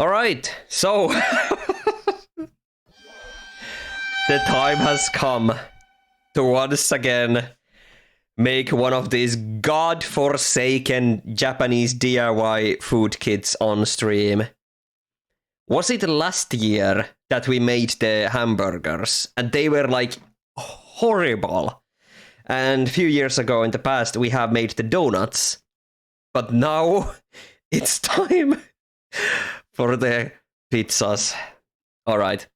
Alright, so... the time has come to once again make one of these god-forsaken Japanese DIY food kits on stream. Was it last year that we made the hamburgers? And they were like horrible. And a few years ago in the past we have made the donuts. But now it's time for the pizzas. Alright.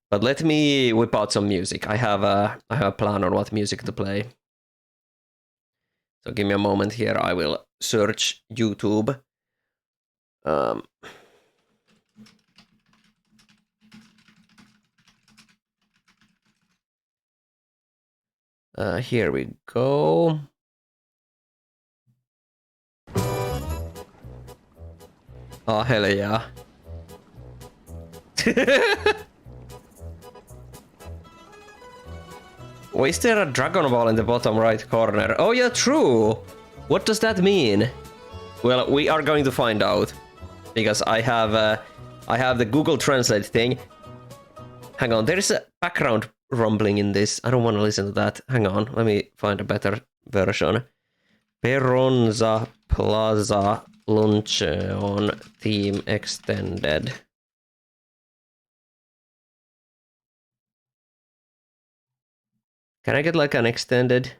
But let me whip out some music. I have a plan on what music to play. So give me a moment here. I will search YouTube. Here we go. Oh, hell yeah. Why is there a Dragon Ball in the bottom right corner? Oh yeah, true! What does that mean? Well, we are going to find out. Because I have the Google Translate thing. Hang on, there is a background rumbling in this. I don't want to listen to that. Hang on, let me find a better version. Peronza Plaza Luncheon Team Extended. Can I get like an extended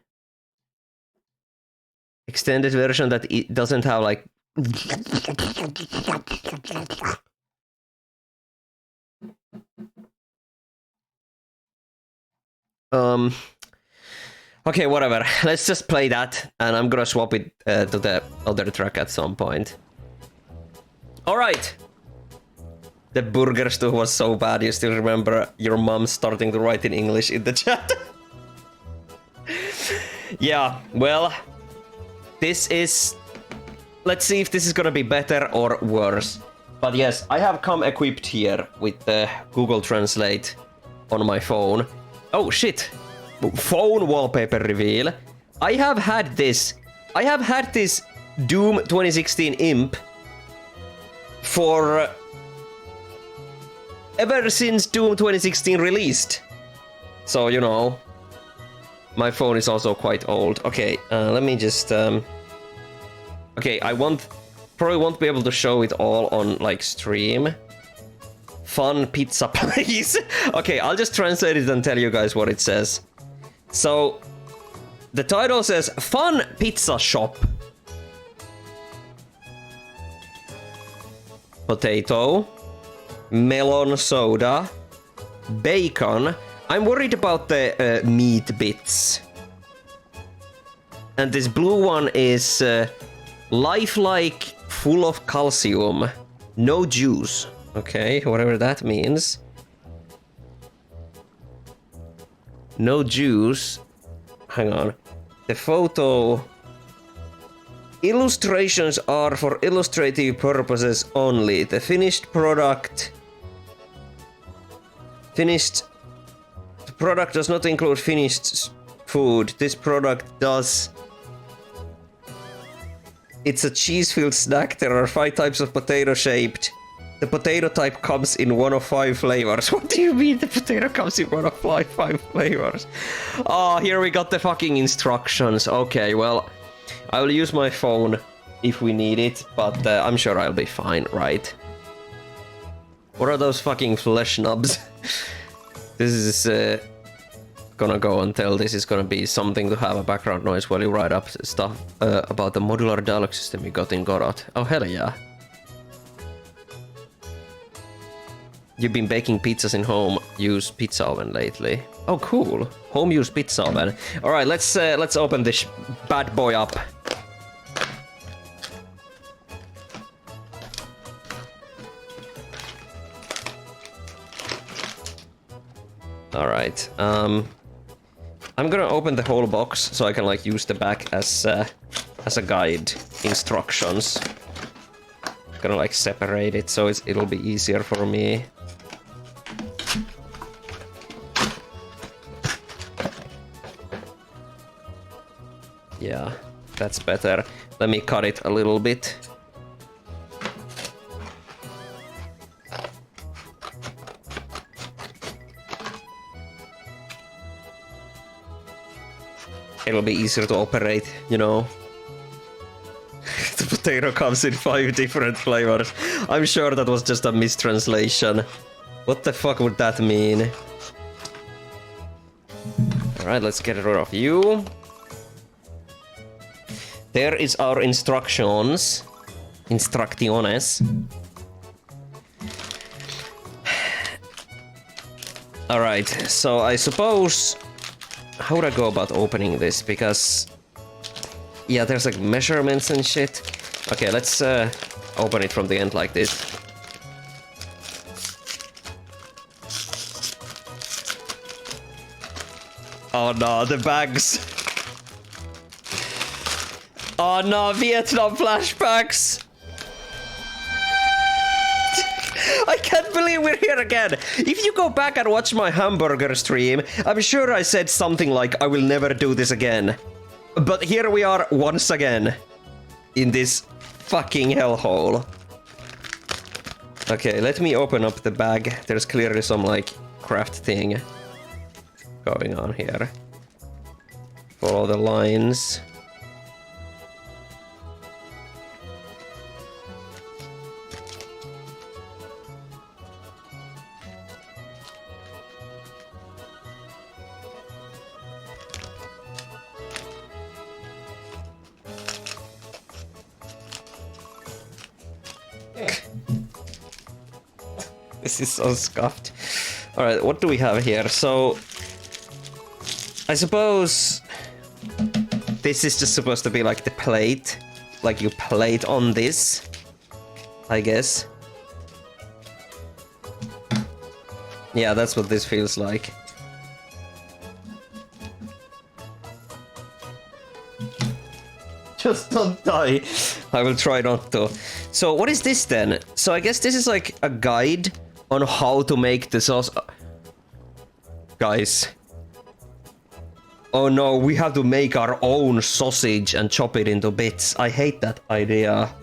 version that it doesn't have like okay, whatever. Let's just play that, and I'm gonna swap it to the other track at some point. Alright! The burger stuff was so bad, you still remember your mom starting to write in English in the chat? Yeah, well, this is... Let's see if this is gonna be better or worse. But yes, I have come equipped here with the Google Translate on my phone. Oh shit! Phone wallpaper reveal. I have had this Doom 2016 imp for ever since Doom 2016 released. So, you know, my phone is also quite old. Okay, let me just okay, probably won't be able to show it all on like stream. Fun pizza place. Okay, I'll just translate it and tell you guys what it says. So, the title says Fun Pizza Shop. Potato, melon soda, bacon. I'm worried about the meat bits. And this blue one is lifelike, full of calcium, no juice. Okay, whatever that means. No juice. Hang on. The photo... Illustrations are for illustrative purposes only. The finished product... The product does not include finished food. This product does... It's a cheese-filled snack. There are 5 types of potato-shaped. The potato type comes in 1 of 5 flavors. What do you mean the potato comes in 1 of 5 flavors? Oh, here we got the fucking instructions. Okay, well, I will use my phone if we need it, but I'm sure I'll be fine, right? What are those fucking flesh knobs? This is gonna go until this is gonna be something to have a background noise while you write up stuff about the modular dialogue system you got in Godot. Oh, hell yeah. You've been baking pizzas in home use pizza oven lately. Oh, cool. Home use pizza oven. All right, let's open this bad boy up. All right. I'm gonna open the whole box so I can like use the back as a guide instructions. Gonna like separate it so it'll be easier for me. Yeah, that's better. Let me cut it a little bit. it'll be easier to operate, you know. The potato comes in 5 different flavors. I'm sure that was just a mistranslation. What the fuck would that mean? Alright, let's get rid of you. There is our instructions. Instrucciones. Alright, so I suppose... How would I go about opening this? Because... Yeah, there's like measurements and shit. Okay, let's open it from the end like this. Oh no, the bags. Oh no, Vietnam flashbacks. I can't believe we're here again. If you go back and watch my hamburger stream, I'm sure I said something like, I will never do this again. But here we are once again. In this fucking hellhole. Okay, let me open up the bag. There's clearly some, like, craft thing going on here. Follow the lines. This is so scuffed. Alright, what do we have here? So... I suppose... This is just supposed to be like the plate. Like you plate on this. I guess. Yeah, that's what this feels like. Just don't die. I will try not to. So what is this then? So I guess this is like a guide on how to make the sauce. Guys. Oh no, we have to make our own sausage and chop it into bits. I hate that idea.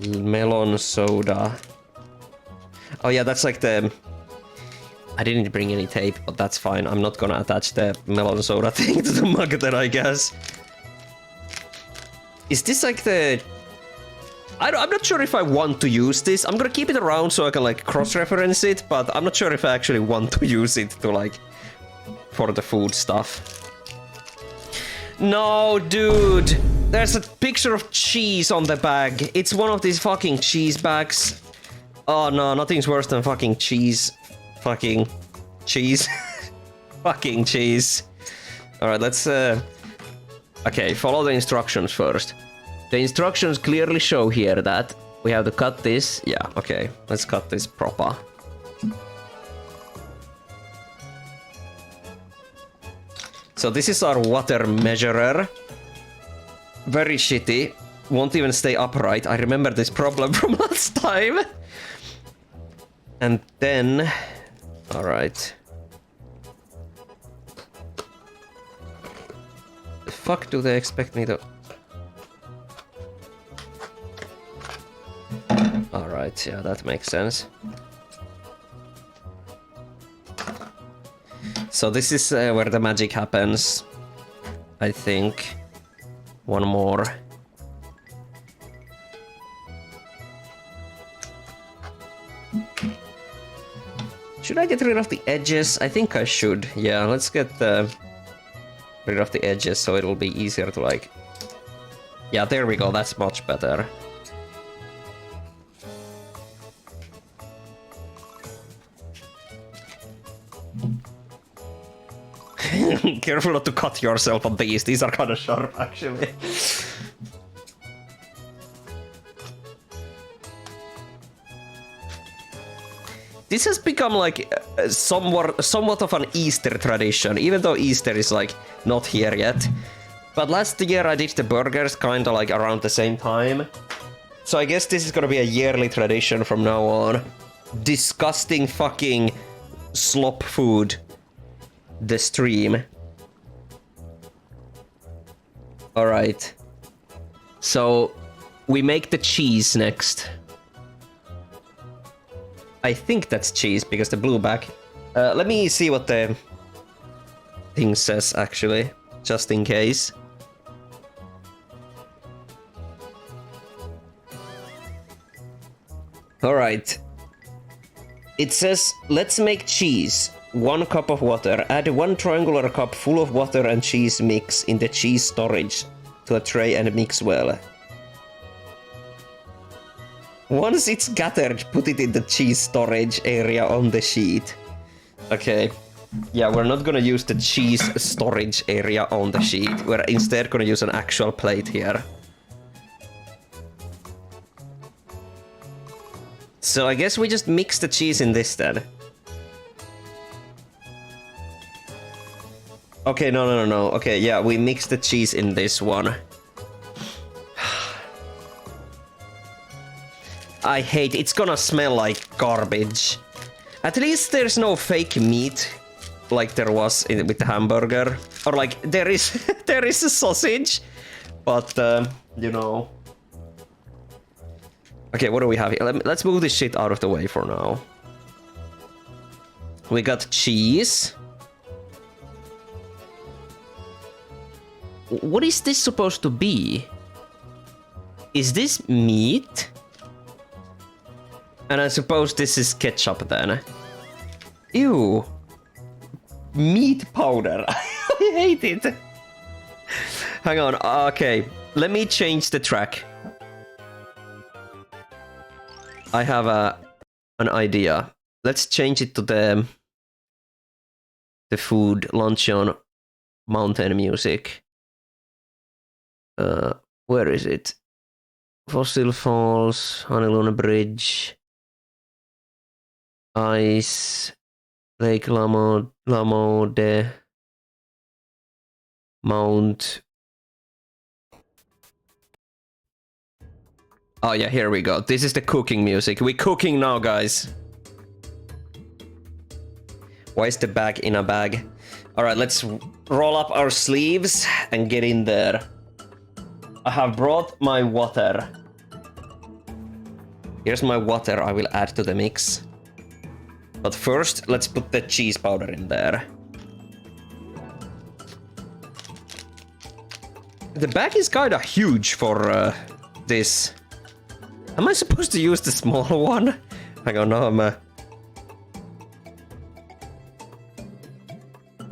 Melon soda. Oh yeah, that's like the... I didn't bring any tape, but that's fine. I'm not gonna attach the melon soda thing to the mug then, I guess. Is this like the... I'm not sure if I want to use this. I'm gonna keep it around so I can like cross-reference it, but I'm not sure if I actually want to use it to like... for the food stuff. No, dude! There's a picture of cheese on the bag. It's one of these fucking cheese bags. Oh no, nothing's worse than fucking cheese. Fucking cheese. Fucking cheese. Alright, let's... Okay, follow the instructions first. The instructions clearly show here that we have to cut this. Yeah, okay. Let's cut this proper. So this is our water measurer. Very shitty. Won't even stay upright. I remember this problem from last time. And then... Alright. The fuck do they expect me to... Alright, yeah, that makes sense. So this is where the magic happens. I think. One more. Should I get rid of the edges? I think I should. Yeah, let's get rid of the edges so it'll be easier to like... Yeah, there we go. That's much better. Careful not to cut yourself on these. These are kind of sharp, actually. This has become like somewhat of an Easter tradition, even though Easter is like not here yet. But last year I did the burgers kind of like around the same time. So I guess this is gonna be a yearly tradition from now on. Disgusting fucking slop food. The stream. Alright. So, we make the cheese next. I think that's cheese, because the blue bag Let me see what the thing says, actually, just in case. Alright. It says, let's make cheese. 1 cup of water. Add 1 triangular cup full of water and cheese mix in the cheese storage to a tray and mix well. Once it's gathered, put it in the cheese storage area on the sheet. Okay. Yeah, we're not gonna use the cheese storage area on the sheet. We're instead gonna use an actual plate here. So I guess we just mix the cheese in this then. Okay, no. Okay, yeah, we mix the cheese in this one. I hate it's gonna smell like garbage. At least there's no fake meat like there was with the hamburger. Or like there is there is a sausage, but you know. Okay, what do we have here? Let's move this shit out of the way for now. We got cheese. What is this supposed to be? Is this meat? And I suppose this is ketchup then. Ew. Meat powder. I hate it. Hang on. Okay. Let me change the track. I have an idea. Let's change it to the food luncheon mountain music. Where is it? Fossil Falls, Honeyloon Bridge, Ice, Lake Lamode, Mount. Oh yeah, here we go. This is the cooking music. We're cooking now, guys. Why is the bag in a bag? Alright, let's roll up our sleeves and get in there. I have brought my water. Here's my water I will add to the mix. But first, let's put the cheese powder in there. The bag is kinda huge for this. Am I supposed to use the small one? Hang on, no, I'm...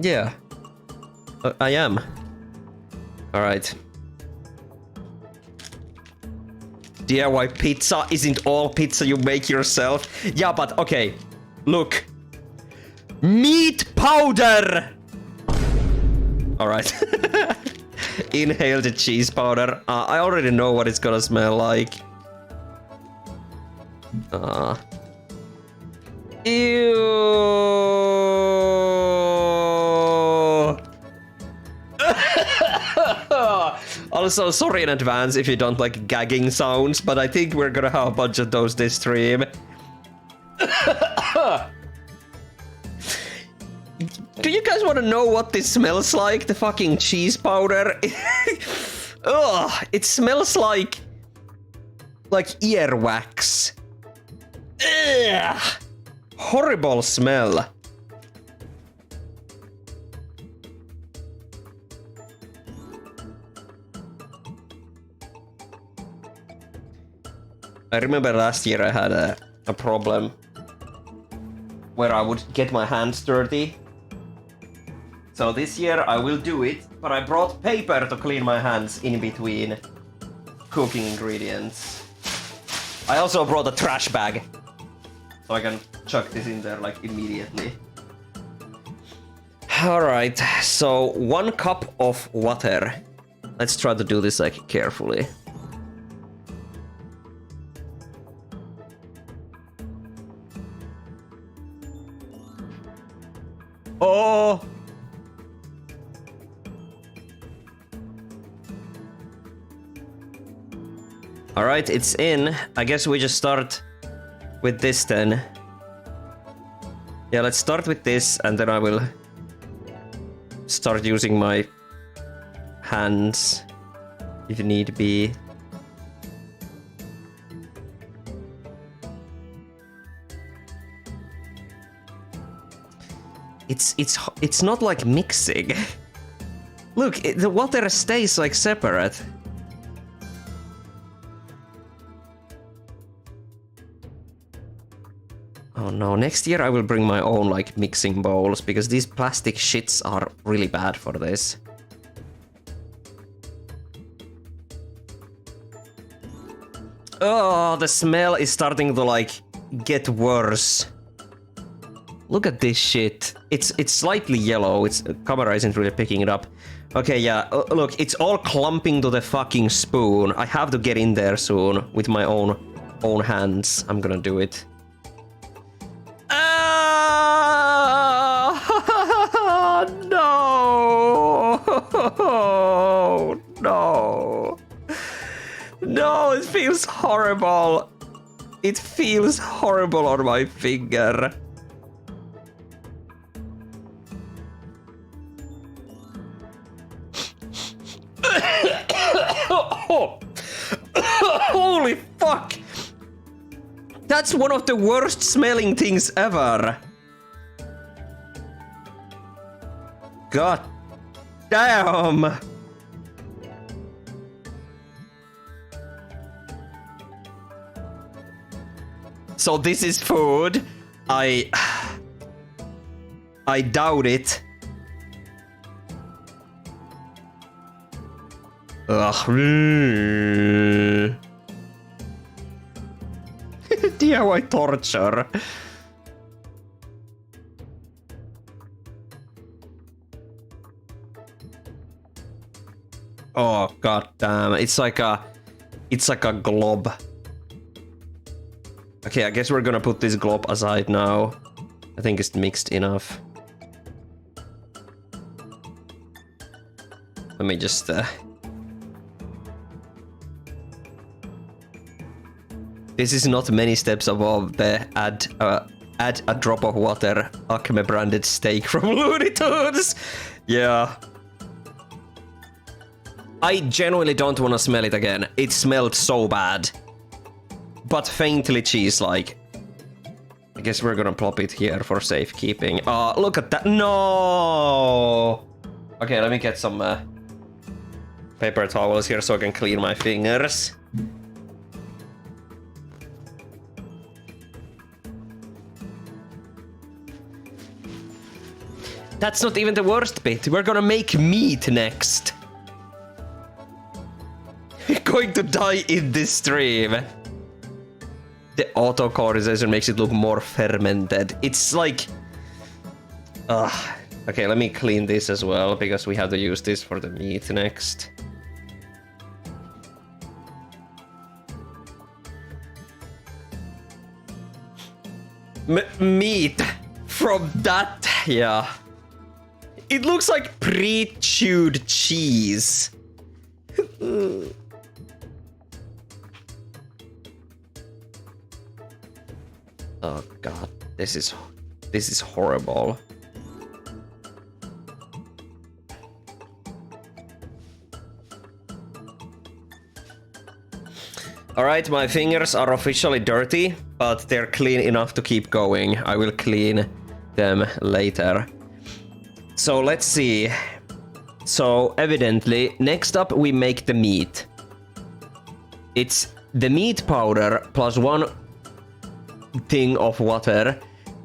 Yeah. I am. Alright. DIY pizza isn't all pizza you make yourself. Yeah, but okay. Look. Meat powder! Alright. Inhale the cheese powder. I already know what it's gonna smell like. Ew. Also, sorry in advance if you don't like gagging sounds, but I think we're gonna have a bunch of those this stream. Do you guys want to know what this smells like? The fucking cheese powder? Ugh, it smells like earwax. Ugh, horrible smell. I remember last year I had a problem where I would get my hands dirty. So this year I will do it, but I brought paper to clean my hands in between cooking ingredients. I also brought a trash bag, so I can chuck this in there like immediately. Alright, so 1 cup of water. Let's try to do this like carefully. Oh! Alright, it's in. I guess we just start with this then. Yeah, let's start with this and then I will start using my hands if need be. It's not like mixing. Look, the water stays like separate. Oh no, next year I will bring my own like mixing bowls because these plastic shits are really bad for this. Oh, the smell is starting to like get worse. Look at this shit. It's slightly yellow. Camera isn't really picking it up. Okay, yeah. Look, it's all clumping to the fucking spoon. I have to get in there soon with my own hands. I'm gonna do it. No! No! No, it feels horrible. It feels horrible on my finger. Holy fuck! That's one of the worst smelling things ever. God damn. So this is food. I doubt it. Ugh. DIY torture. Oh god damn! It's like a glob. Okay, I guess we're gonna put this glob aside now. I think it's mixed enough. Let me just This is not many steps above the add a drop of water Acme branded steak from Looney Tunes. Yeah. I genuinely don't want to smell it again. It smelled so bad. But faintly cheese-like. I guess we're gonna plop it here for safekeeping. Oh, look at that. No! Okay, let me get some paper towels here so I can clean my fingers. That's not even the worst bit. We're gonna make meat next. We're going to die in this stream. The auto cauterization makes it look more fermented. It's like... Okay, let me clean this as well, because we have to use this for the meat next. Meat from that, yeah. It looks like pre-chewed cheese. Oh god, this is horrible. Alright, my fingers are officially dirty, but they're clean enough to keep going. I will clean them later. So let's see. So evidently, next up we make the meat. It's the meat powder plus 1 thing of water.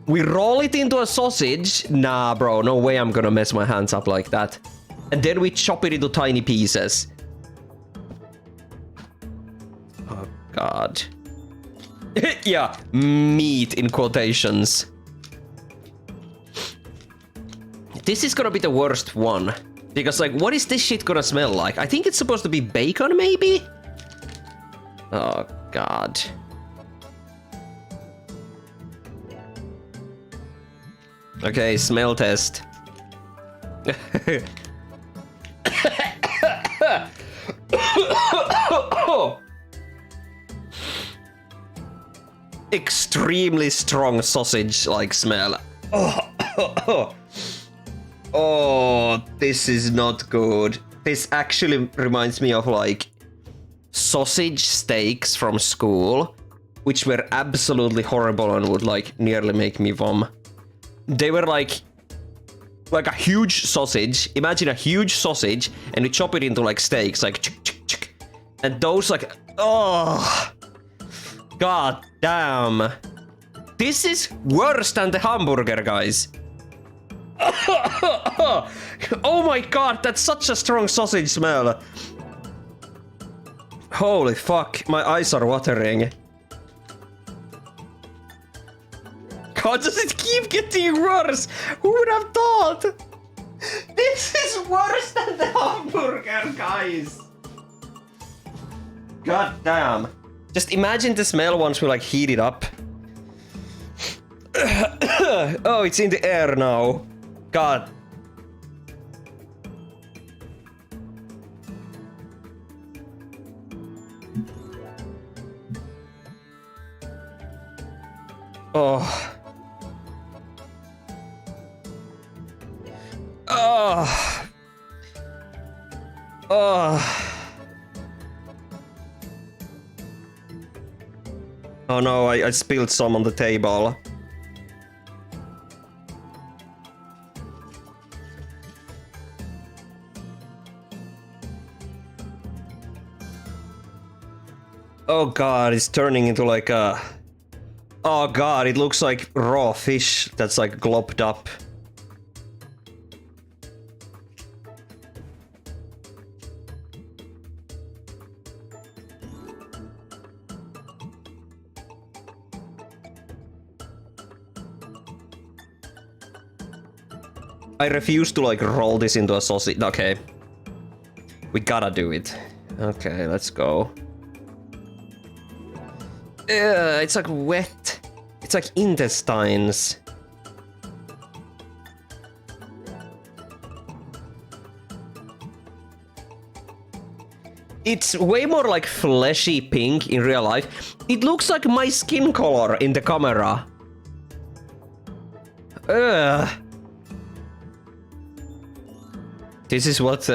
We roll it into a sausage. Nah, bro, no way I'm gonna mess my hands up like that. And then we chop it into tiny pieces. Oh, God. Yeah, meat in quotations. This is gonna be the worst one. Because, like, what is this shit gonna smell like? I think it's supposed to be bacon, maybe? Oh, God. Okay, smell test. Extremely strong sausage-like smell. Oh, this is not good. This actually reminds me of, like, sausage steaks from school, which were absolutely horrible and would, like, nearly make me vom. They were, like, like a huge sausage. Imagine a huge sausage, and you chop it into like steaks, like and those like, oh, god damn. This is worse than the hamburger, guys. Oh my god, that's such a strong sausage smell. Holy fuck, my eyes are watering. God, does it keep getting worse? Who would have thought? This is worse than the hamburger, guys. God damn. Just imagine the smell once we like heat it up. Oh, it's in the air now. God. Oh. Oh. Oh. Oh no, I spilled some on the table. Oh god, it's turning into like a... Oh god, it looks like raw fish that's like glopped up. I refuse to like roll this into a sausage. Okay. We gotta do it. Okay, let's go. It's like wet. It's like intestines. It's way more like fleshy pink in real life. It looks like my skin color in the camera. This is what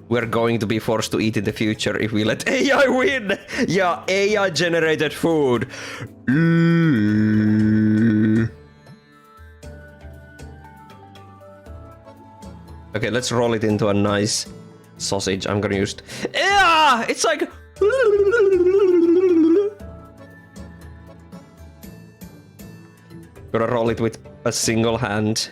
we're going to be forced to eat in the future if we let AI win! Yeah, AI generated food. Okay, let's roll it into a nice sausage. I'm gonna use... Yeah! It's like... Gonna roll it with a single hand.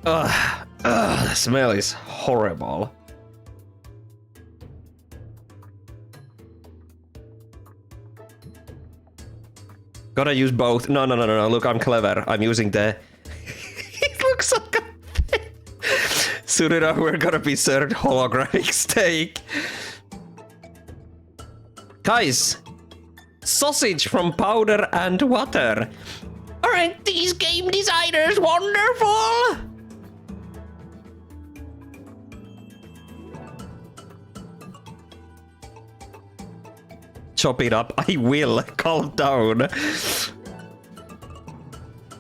The smell is horrible. Gotta use both. No. Look, I'm clever. I'm using the... It looks like a thing. Soon enough, we're gonna be served holographic steak. Guys, sausage from powder and water. Aren't these game designers wonderful? Chop it up. I will. Calm down.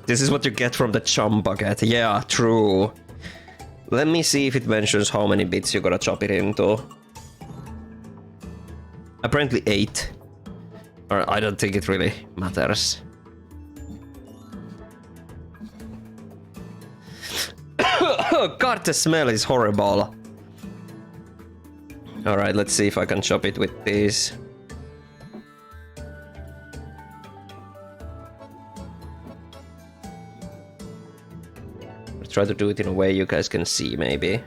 This is what you get from the chum bucket. Yeah, true. Let me see if it mentions how many bits you gotta chop it into. Apparently 8. Or I don't think it really matters. Oh god, the smell is horrible. Alright, let's see if I can chop it with this. Try to do it in a way you guys can see, maybe.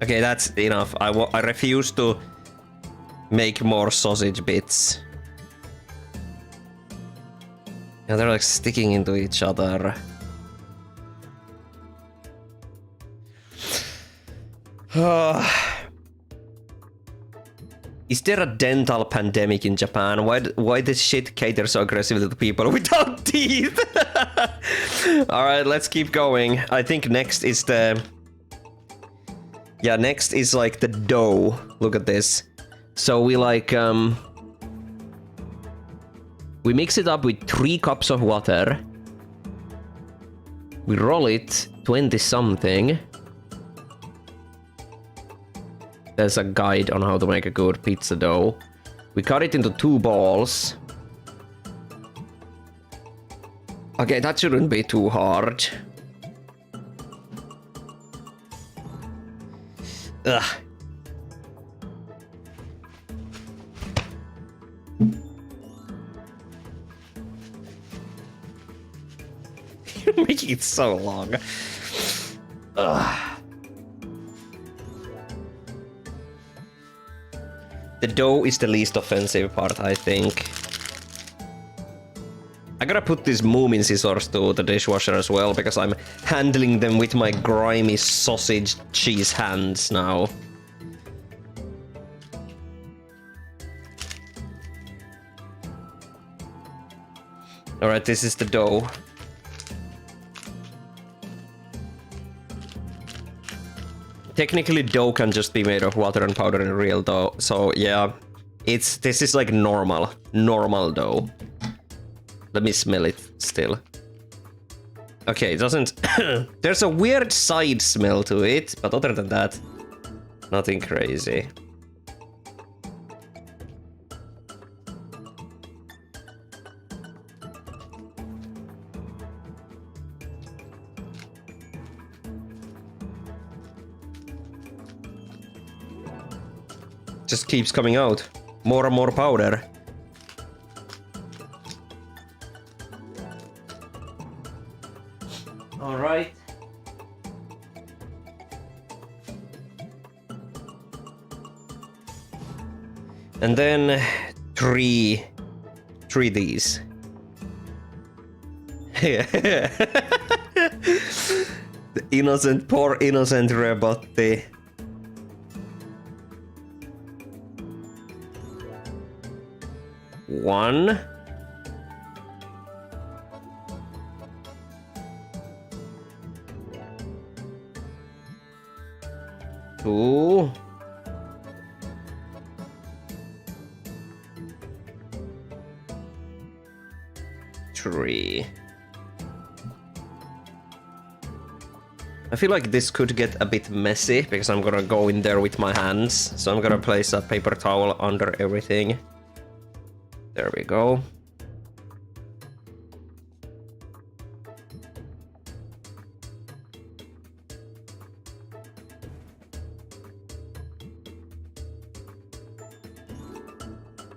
Okay, that's enough. I refuse to make more sausage bits. Yeah, they're like sticking into each other. Is there a dental pandemic in Japan? Why this shit cater so aggressively to people without teeth? Alright, let's keep going. I think next is the... Yeah, next is like the dough. Look at this. So we like... We mix it up with 3 cups of water. We roll it 20 something. There's a guide on how to make a good pizza dough. We cut it into 2 balls. Okay, that shouldn't be too hard. Ugh. You're making it so long. Ugh. The dough is the least offensive part, I think. I gotta put these Moomin scissors to the dishwasher as well, because I'm handling them with my grimy sausage cheese hands now. Alright, this is the dough. Technically, dough can just be made of water and powder and real dough, so yeah. This is like normal dough. Let me smell it still. Okay, it doesn't... There's a weird side smell to it, but other than that, nothing crazy. Just keeps coming out. More and more powder. All right. And then three these. The innocent, poor innocent Ryemanni. One. Two. Three. I feel like this could get a bit messy because I'm gonna go in there with my hands. So I'm gonna place a paper towel under everything. There we go.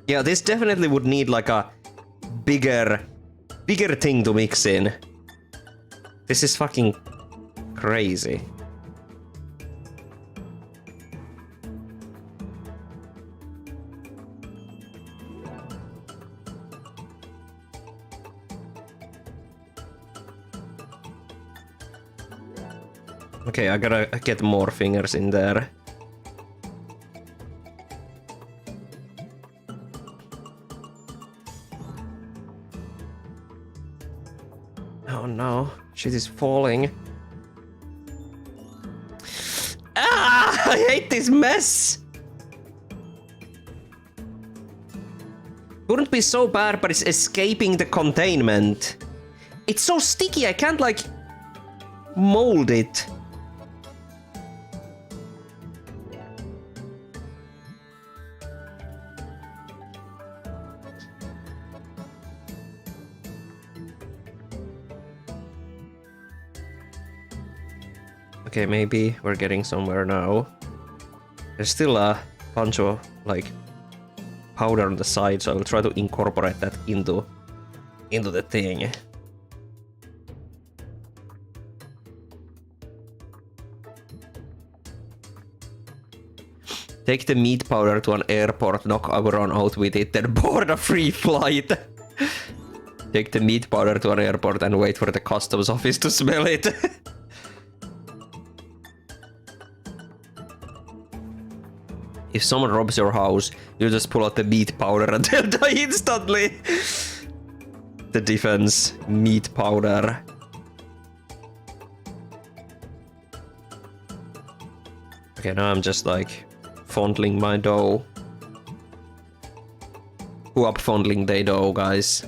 Yeah, this definitely would need like a bigger thing to mix in. This is fucking crazy. Okay, I gotta get more fingers in there. Oh no, shit is falling. Ah, I hate this mess! Wouldn't be so bad, but it's escaping the containment. It's so sticky, I can't like mold it. Okay, maybe we're getting somewhere now. There's still a bunch of, like, powder on the side, so I will try to incorporate that into the thing. Take the meat powder to an airport, knock everyone out with it, then board a free flight. Take the meat powder to an airport and wait for the customs office to smell it. If someone robs your house, you just pull out the meat powder and they'll die instantly. The defense, meat powder. Okay, now I'm just like fondling my dough. Who up fondling their dough, guys?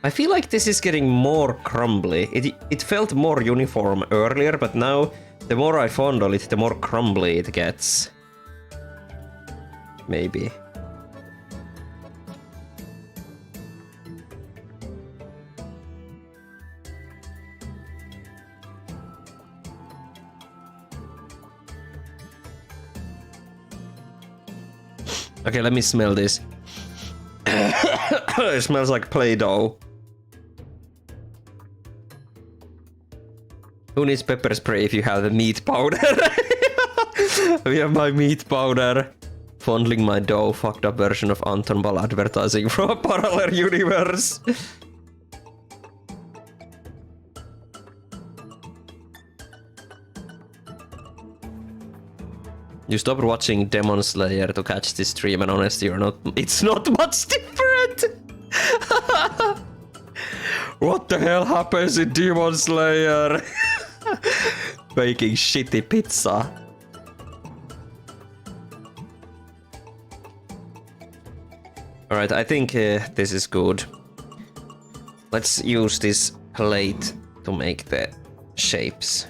I feel like this is getting more crumbly. It felt more uniform earlier, but now the more I fondle it, the more crumbly it gets. Maybe. Okay, let me smell this. It smells like Play-Doh. Who needs pepper spray if you have the meat powder? We have my meat powder. Fondling my dough, fucked up version of Anton Ball advertising from a parallel universe. You stopped watching Demon Slayer to catch this stream, and honestly, it's not much different! What the hell happens in Demon Slayer? Making shitty pizza. Alright, I think this is good. Let's use this plate to make the shapes.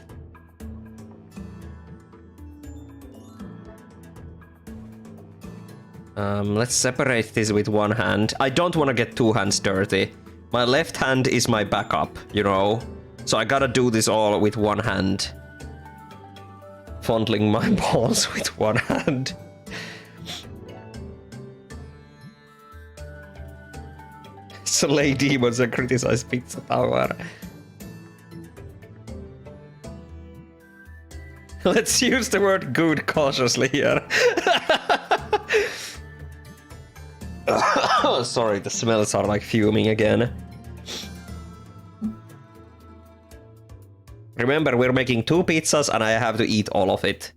Let's separate this with one hand. I don't want to get two hands dirty. My left hand is my backup, you know? So I gotta do this all with one hand. Fondling my balls with one hand. Slay demons and criticize Pizza Tower. Let's use the word good cautiously here. Sorry, the smells are like fuming again. Remember, we're making 2 pizzas and I have to eat all of it.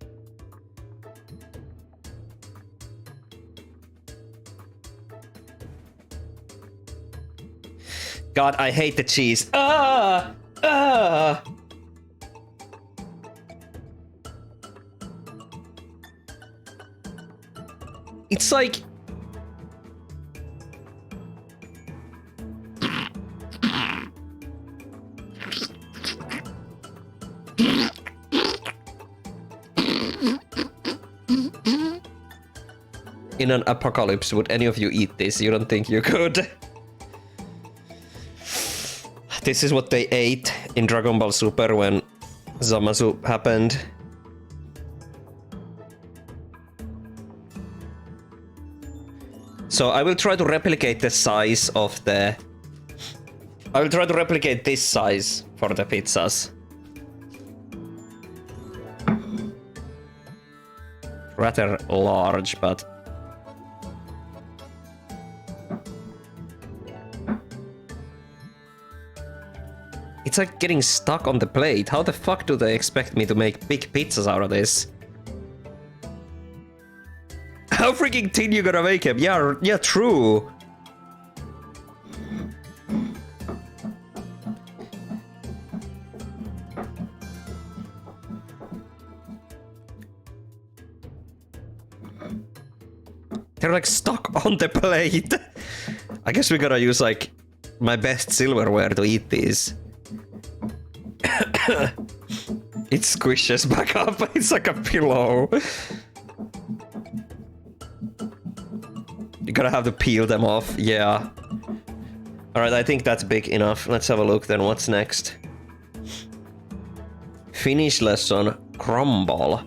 God, I hate the cheese. It's like... In an apocalypse, would any of you eat this? You don't think you could? This is what they ate in Dragon Ball Super when Zamasu happened. So I will try to replicate the size of the... I will try to replicate this size for the pizzas. Rather large, but... It's like getting stuck on the plate. How the fuck do they expect me to make big pizzas out of this? How freaking thin you gonna make them? Yeah, true. They're like stuck on the plate. I guess we gotta use like my best silverware to eat these. It squishes back up. It's like a pillow. You gotta have to peel them off. Yeah. Alright, I think that's big enough. Let's have a look then. What's next? Finnish lesson. Crumble.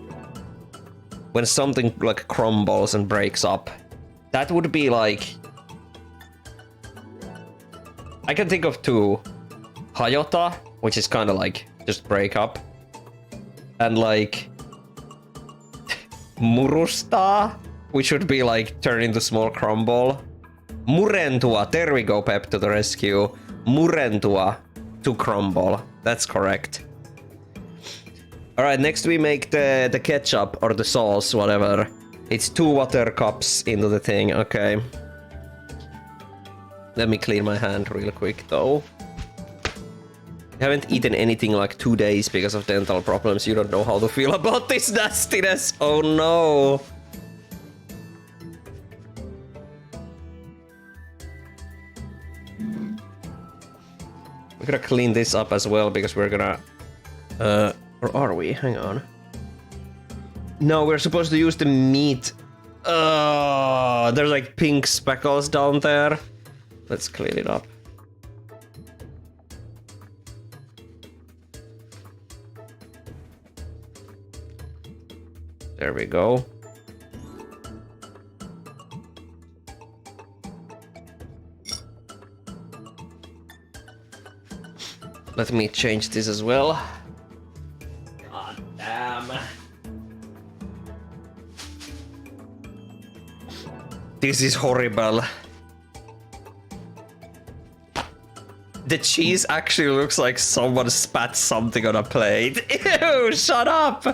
When something like crumbles and breaks up. That would be like... I can think of 2. Hajota, which is kind of like just break up. And like... Murusta, which would be like turn into small crumble. Murentua, there we go, Pep to the rescue. Murentua, to crumble. That's correct. Alright, next we make the ketchup or the sauce, whatever. It's 2 water cups into the thing, okay. Let me clean my hand real quick though. I haven't eaten anything like 2 days because of dental problems. You don't know how to feel about this nastiness. Oh no. We're gonna clean this up as well because we're gonna... or are we? Hang on. No, we're supposed to use the meat. There's like pink speckles down there. Let's clean it up. There we go. Let me change this as well. God damn. This is horrible. The cheese actually looks like someone spat something on a plate. Ew, shut up!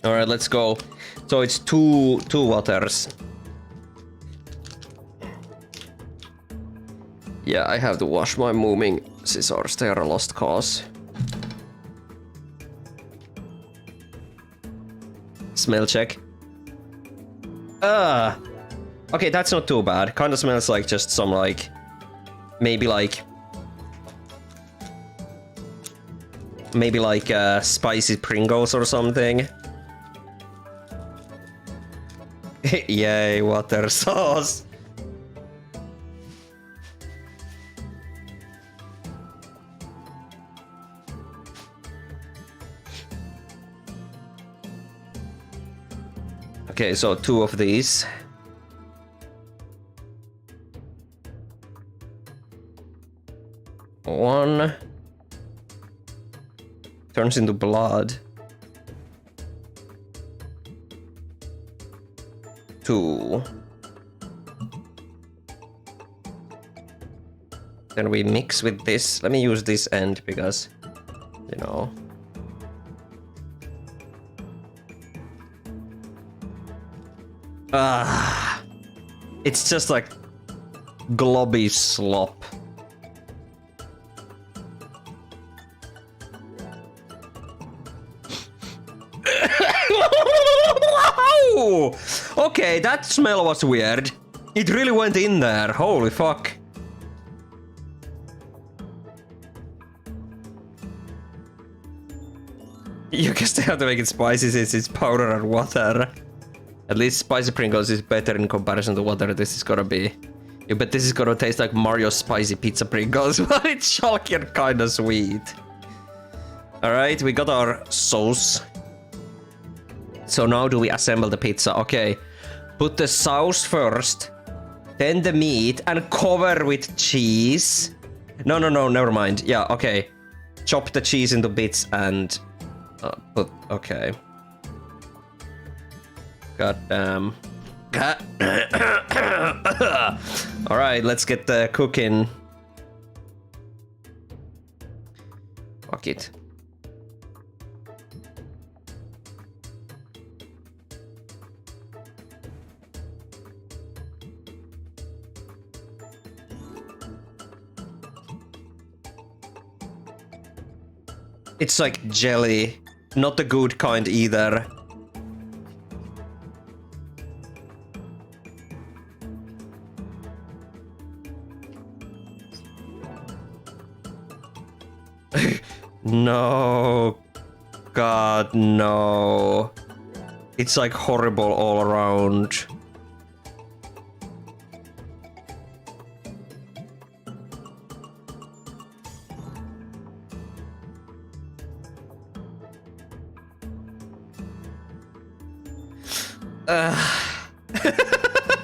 Alright, let's go. So it's two waters. Yeah, I have to wash my moving scissors. They are a lost cause. Smell check. Okay, that's not too bad. Kinda smells like just some like... Maybe like spicy Pringles or something. Yay, water sauce. Okay, so 2 of these. One turns into blood. 2. Then we mix with this. Let me use this end because, you know. It's just like globby slop. Okay, that smell was weird. It really went in there. Holy fuck. You guess they have to make it spicy since it's powder and water. At least spicy Pringles is better in comparison to water. This is gonna be... You bet this is gonna taste like Mario's spicy pizza Pringles, but it's chalky and kinda sweet. Alright, we got our sauce. So now do we assemble the pizza? Okay. Put the sauce first, then the meat, and cover with cheese. No, never mind. Yeah, okay. Chop the cheese into bits and... okay. God damn. Alright, let's get the cooking. Fuck it. It's like jelly. Not the good kind either. No. God, no. It's like horrible all around.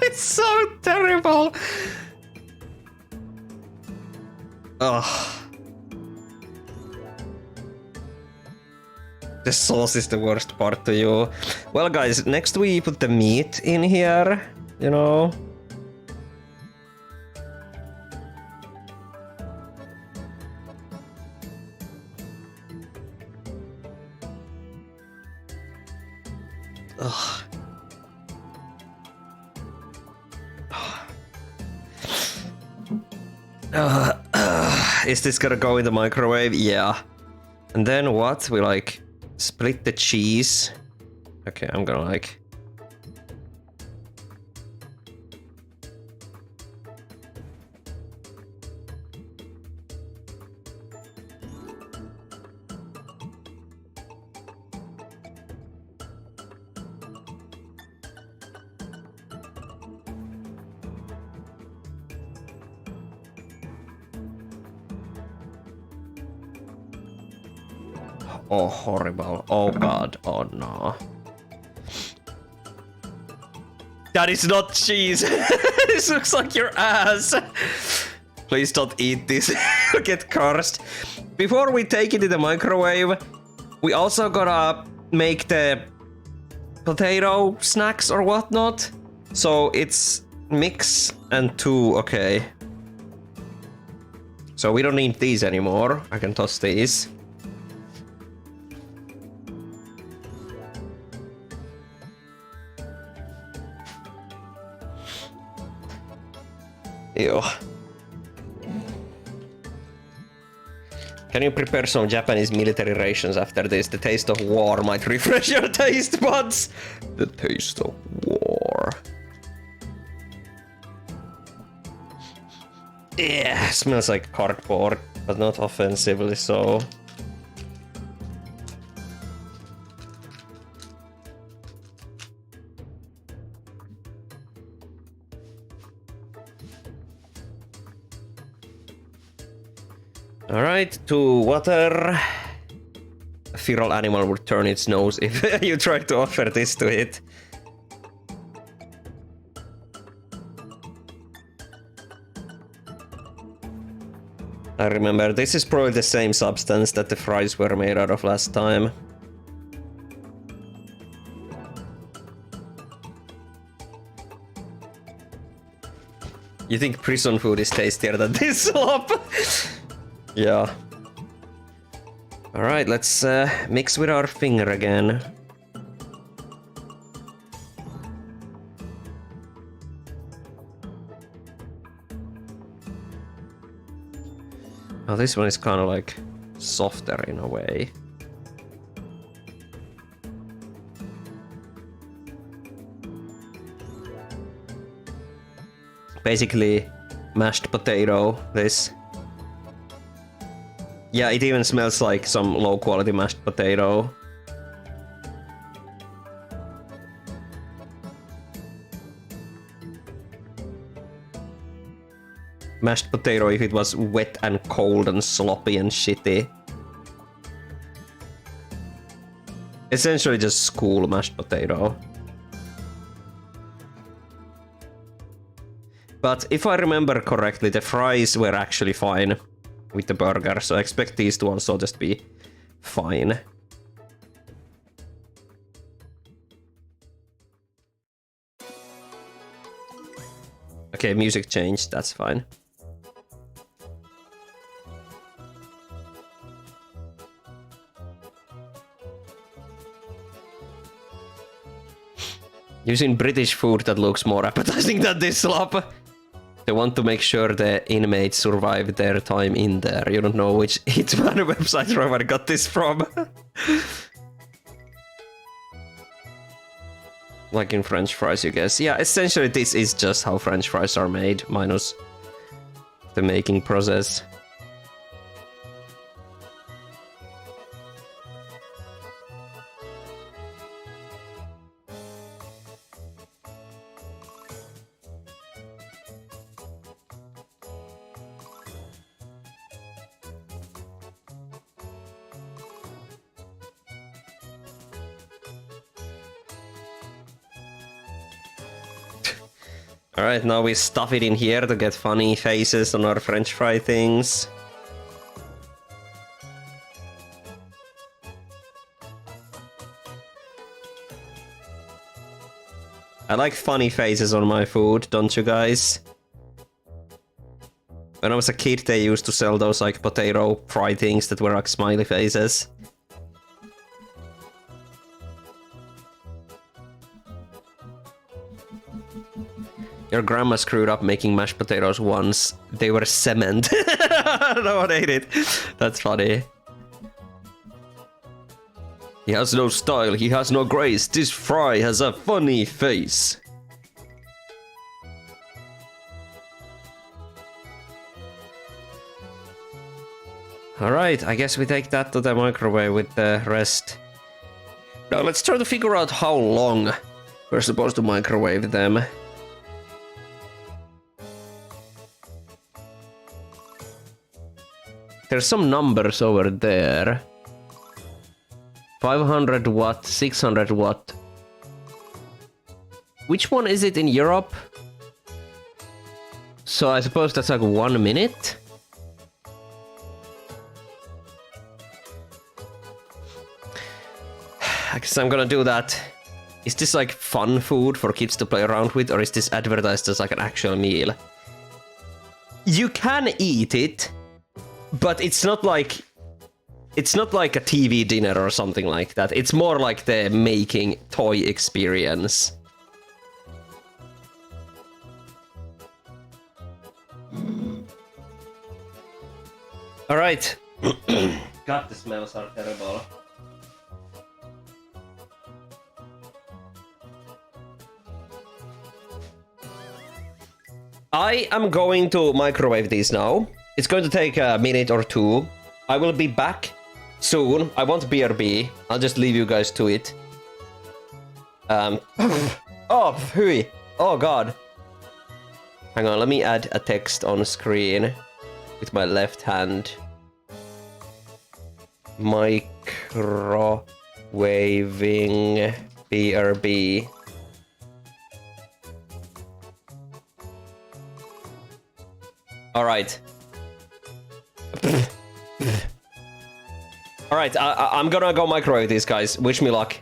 It's so terrible. Ugh. The sauce is the worst part to you. Well, guys, next we put the meat in here, you know. Ugh. Is this gonna go in the microwave? Yeah. And then what? We like split the cheese. Okay, I'm gonna like... Oh, horrible. Oh god. Oh no. That is not cheese. This looks like your ass. Please don't eat this. You'll get cursed. Before we take it in the microwave, we also gotta make the potato snacks or whatnot. So it's mix and 2, okay. So we don't need these anymore. I can toss these. Ew. Can you prepare some Japanese military rations after this? The taste of war might refresh your taste buds. The taste of war. Yeah, smells like cardboard, but not offensively so. Alright, to water. A feral animal would turn its nose if you try to offer this to it. I remember, this is probably the same substance that the fries were made out of last time. You think prison food is tastier than this slop? Yeah. Alright, let's mix with our finger again. Oh, this one is kind of like softer in a way. Basically, mashed potato, this. Yeah, it even smells like some low quality mashed potato. Mashed potato if it was wet and cold and sloppy and shitty. Essentially just school mashed potato. But if I remember correctly, the fries were actually fine with the burger, so I expect these to also just be fine. Okay, music changed, that's fine. You've seen British food that looks more appetizing than this slop. They want to make sure the inmates survive their time in there. You don't know which Hitman website Ryemanni got this from. Like in French fries, you guess. Yeah, essentially this is just how French fries are made, minus the making process. Alright, now we stuff it in here to get funny faces on our French fry things. I like funny faces on my food, don't you guys? When I was a kid, they used to sell those like potato fry things that were like smiley faces. Your grandma screwed up making mashed potatoes once. They were cement. No one ate it. That's funny. He has no style, he has no grace. This fry has a funny face. Alright, I guess we take that to the microwave with the rest. Now let's try to figure out how long we're supposed to microwave them. There's some numbers over there. 500 watt, 600 watt. Which one is it in Europe? So I suppose that's like 1 minute? I guess I'm gonna do that. Is this like fun food for kids to play around with, or is this advertised as like an actual meal? You can eat it, but it's not like a TV dinner or something like that. It's more like the making toy experience. All right. God, the smells are terrible. I am going to microwave these now. It's going to take a minute or two. I will be back soon. I want BRB. I'll just leave you guys to it. Oh, hui. Oh, God. Hang on, let me add a text on screen with my left hand. Microwaving BRB. Alright. Alright, I'm gonna go microwave these guys. Wish me luck.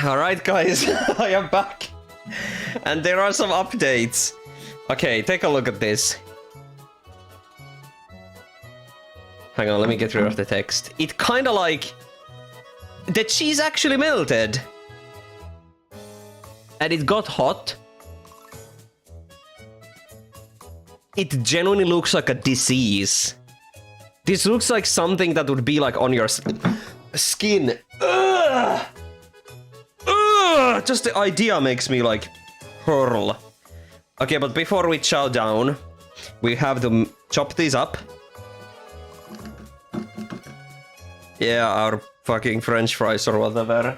Alright guys, I am back. And there are some updates. Okay, take a look at this. Hang on, let me get rid of the text. It kinda like... The cheese actually melted. And it got hot. It genuinely looks like a disease. This looks like something that would be like on your skin. Ugh! Ugh! Just the idea makes me like hurl. Okay, but before we chow down, we have to chop these up. Yeah, our fucking French fries or whatever.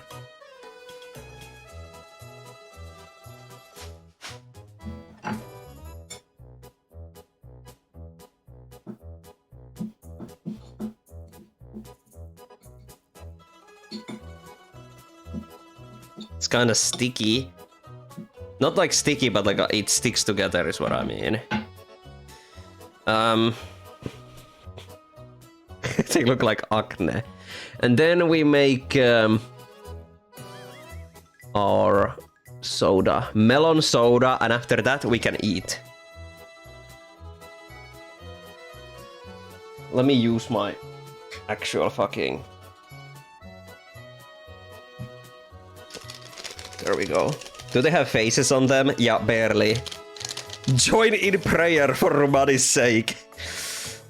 It's kind of sticky. Not like sticky, but like it sticks together is what I mean. They look like acne. And then we make our soda. Melon soda, and after that we can eat. Let me use my actual fucking... There we go. Do they have faces on them? Yeah, barely. Join in prayer for Ryemanni's sake.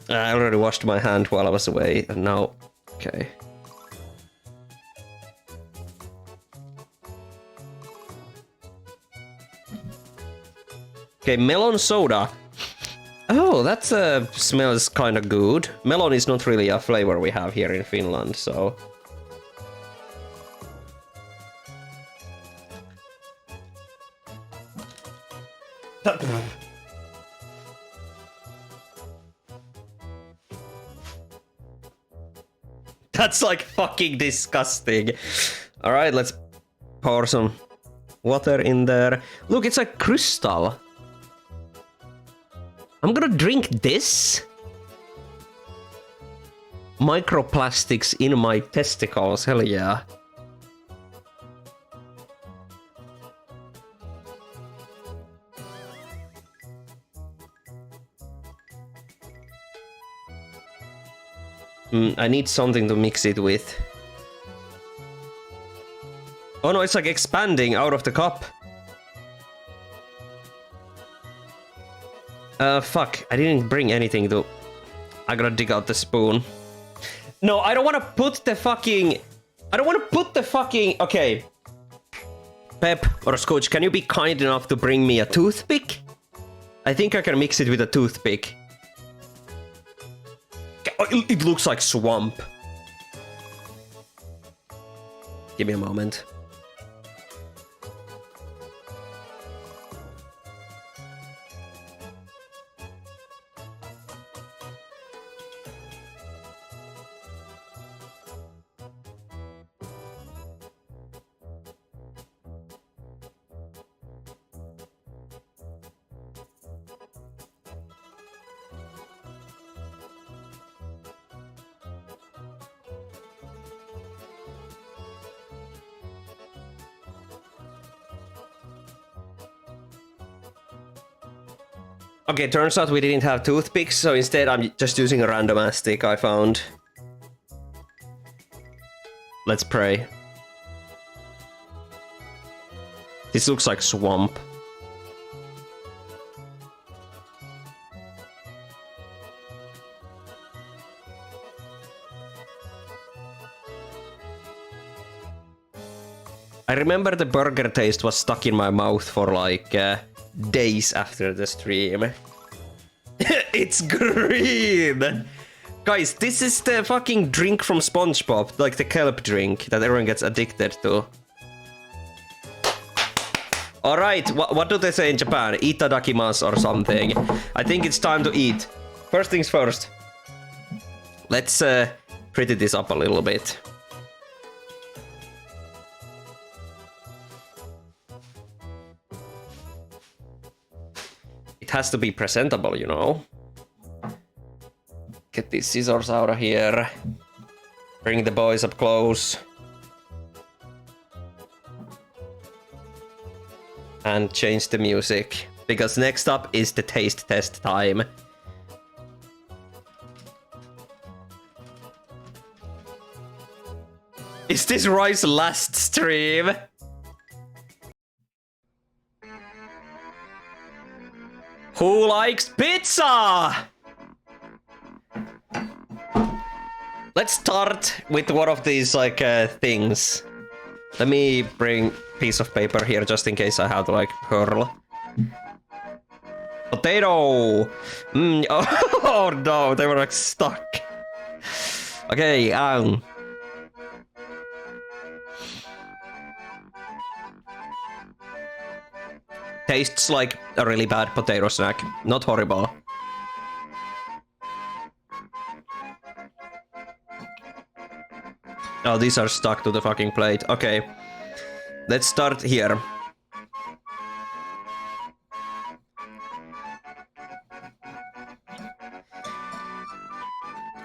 I already washed my hand while I was away, and now... Okay. Okay, melon soda. Oh, that smells kind of good. Melon is not really a flavor we have here in Finland, so... That's like fucking disgusting. Alright, let's pour some water in there. Look, it's like crystal. I'm gonna drink this. Microplastics in my testicles, hell yeah. I need something to mix it with. Oh no, it's like expanding out of the cup. Fuck, I didn't bring anything to... I gotta dig out the spoon. No, I don't wanna put the fucking... I don't wanna put the fucking... Okay. Pep or Scooch, can you be kind enough to bring me a toothpick? I think I can mix it with a toothpick. It looks like swamp. Give me a moment. Okay, turns out we didn't have toothpicks, so instead I'm just using a random ass stick I found. Let's pray. This looks like swamp. I remember the burger taste was stuck in my mouth for like days after the stream. It's green! Guys, this is the fucking drink from SpongeBob, like the kelp drink that everyone gets addicted to. Alright, what do they say in Japan? Itadakimasu or something. I think it's time to eat. First things first. Let's pretty this up a little bit. It has to be presentable, you know. Get these scissors out of here. Bring the boys up close. And change the music. Because next up is the taste test time. Is this Roy's last stream? Who likes pizza? Let's start with one of these like things. Let me bring piece of paper here just in case I have to like hurl. Potato! Oh no, they were like stuck. Okay, tastes like a really bad potato snack. Not horrible. Oh, these are stuck to the fucking plate. Okay. Let's start here.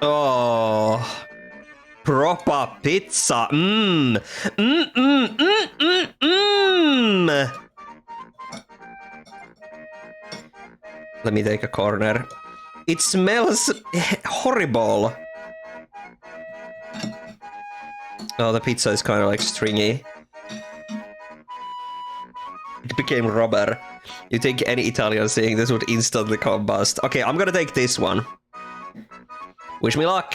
Oh. Proper pizza. Let me take a corner. It smells horrible. Oh, the pizza is kind of like stringy. It became rubber. You think any Italian saying this would instantly combust. Okay, I'm gonna take this one. Wish me luck.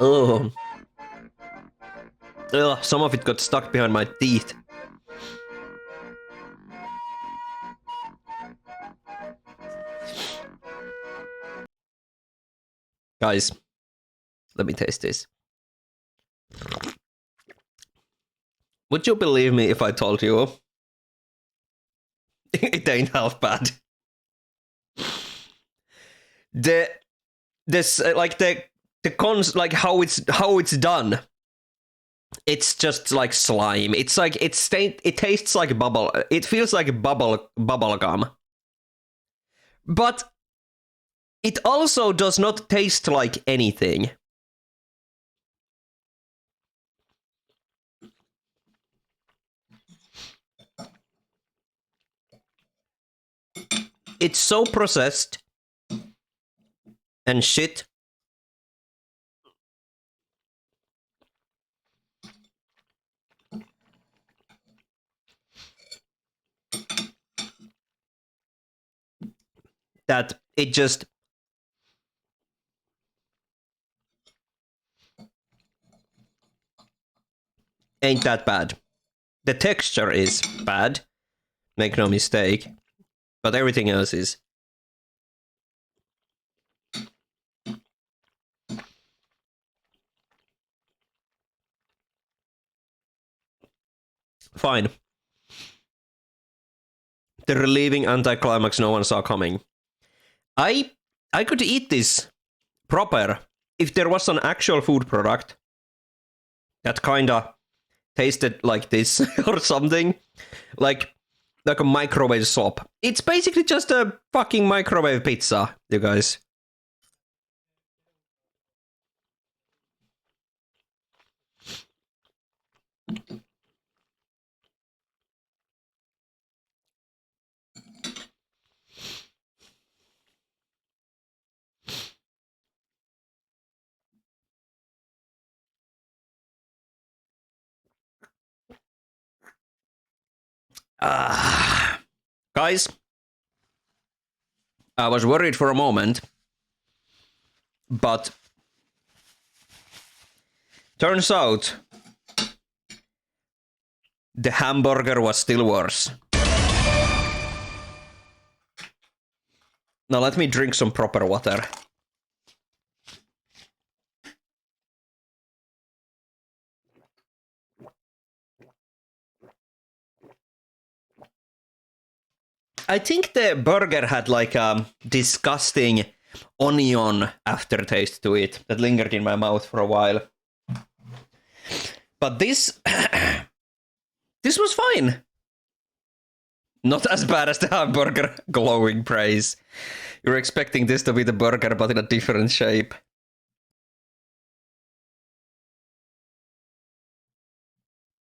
Oh. Ugh, some of it got stuck behind my teeth. Guys, let me taste this. Would you believe me if I told you it ain't half bad? How it's done. It's just like slime. It's like it tastes like bubble. It feels like bubble gum. But it also does not taste like anything. It's so processed and shit. That it just ain't that bad. The texture is bad, make no mistake, but everything else is. Fine. The relieving anticlimax no one saw coming. I could eat this proper if there was an actual food product that kinda tasted like this or something. Like a microwave slop. It's basically just a fucking microwave pizza, you guys. Guys, I was worried for a moment, but turns out the hamburger was still worse. Now let me drink some proper water. I think the burger had like a disgusting onion aftertaste to it that lingered in my mouth for a while. But this this was fine. Not as bad as the hamburger. Glowing praise. You're expecting this to be the burger, but in a different shape.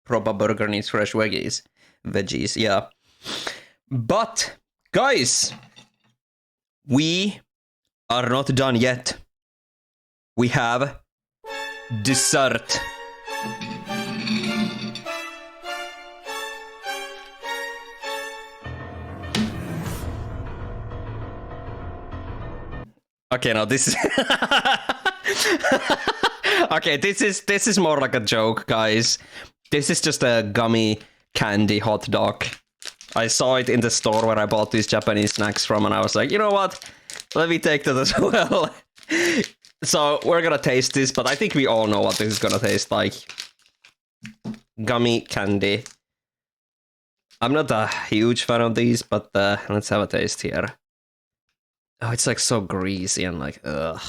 proper burger needs fresh veggies. Veggies, yeah. But, guys, we are not done yet. We have dessert. Okay, now this is okay. This is more like a joke, guys. This is just a gummy candy hot dog. I saw it in the store where I bought these Japanese snacks from, and I was like, you know what? Let me take that as well. So we're gonna taste this, but I think we all know what this is gonna taste like. Gummy candy. I'm not a huge fan of these, but let's have a taste here. Oh, it's like so greasy and like, ugh.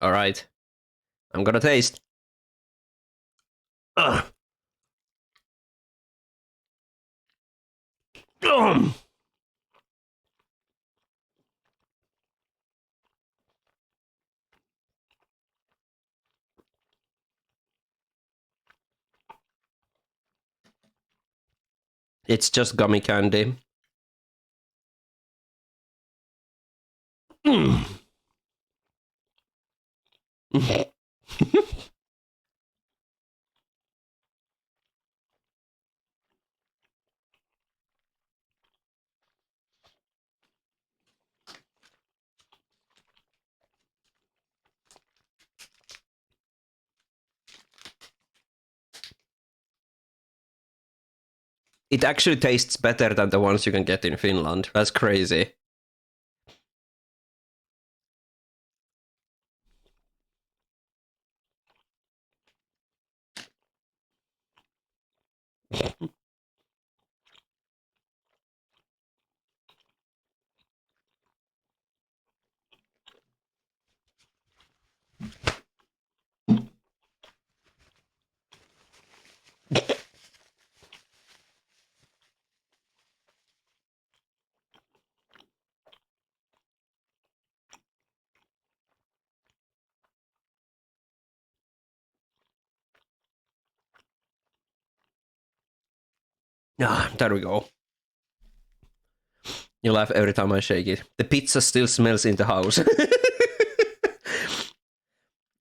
All right, I'm gonna taste. Ugh. It's just gummy candy. It actually tastes better than the ones you can get in Finland. That's crazy. Ah, there we go. You laugh every time I shake it. The pizza still smells in the house.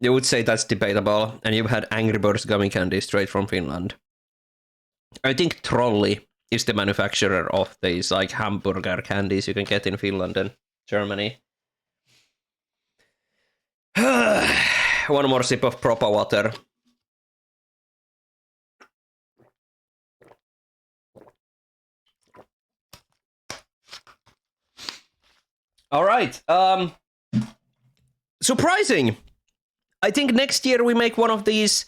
You would say that's debatable, and you've had Angry Birds gummy candy straight from Finland. I think Trolli is the manufacturer of these like hamburger candies you can get in Finland and Germany. One more sip of proper water. All right. Surprising. I think next year we make one of these.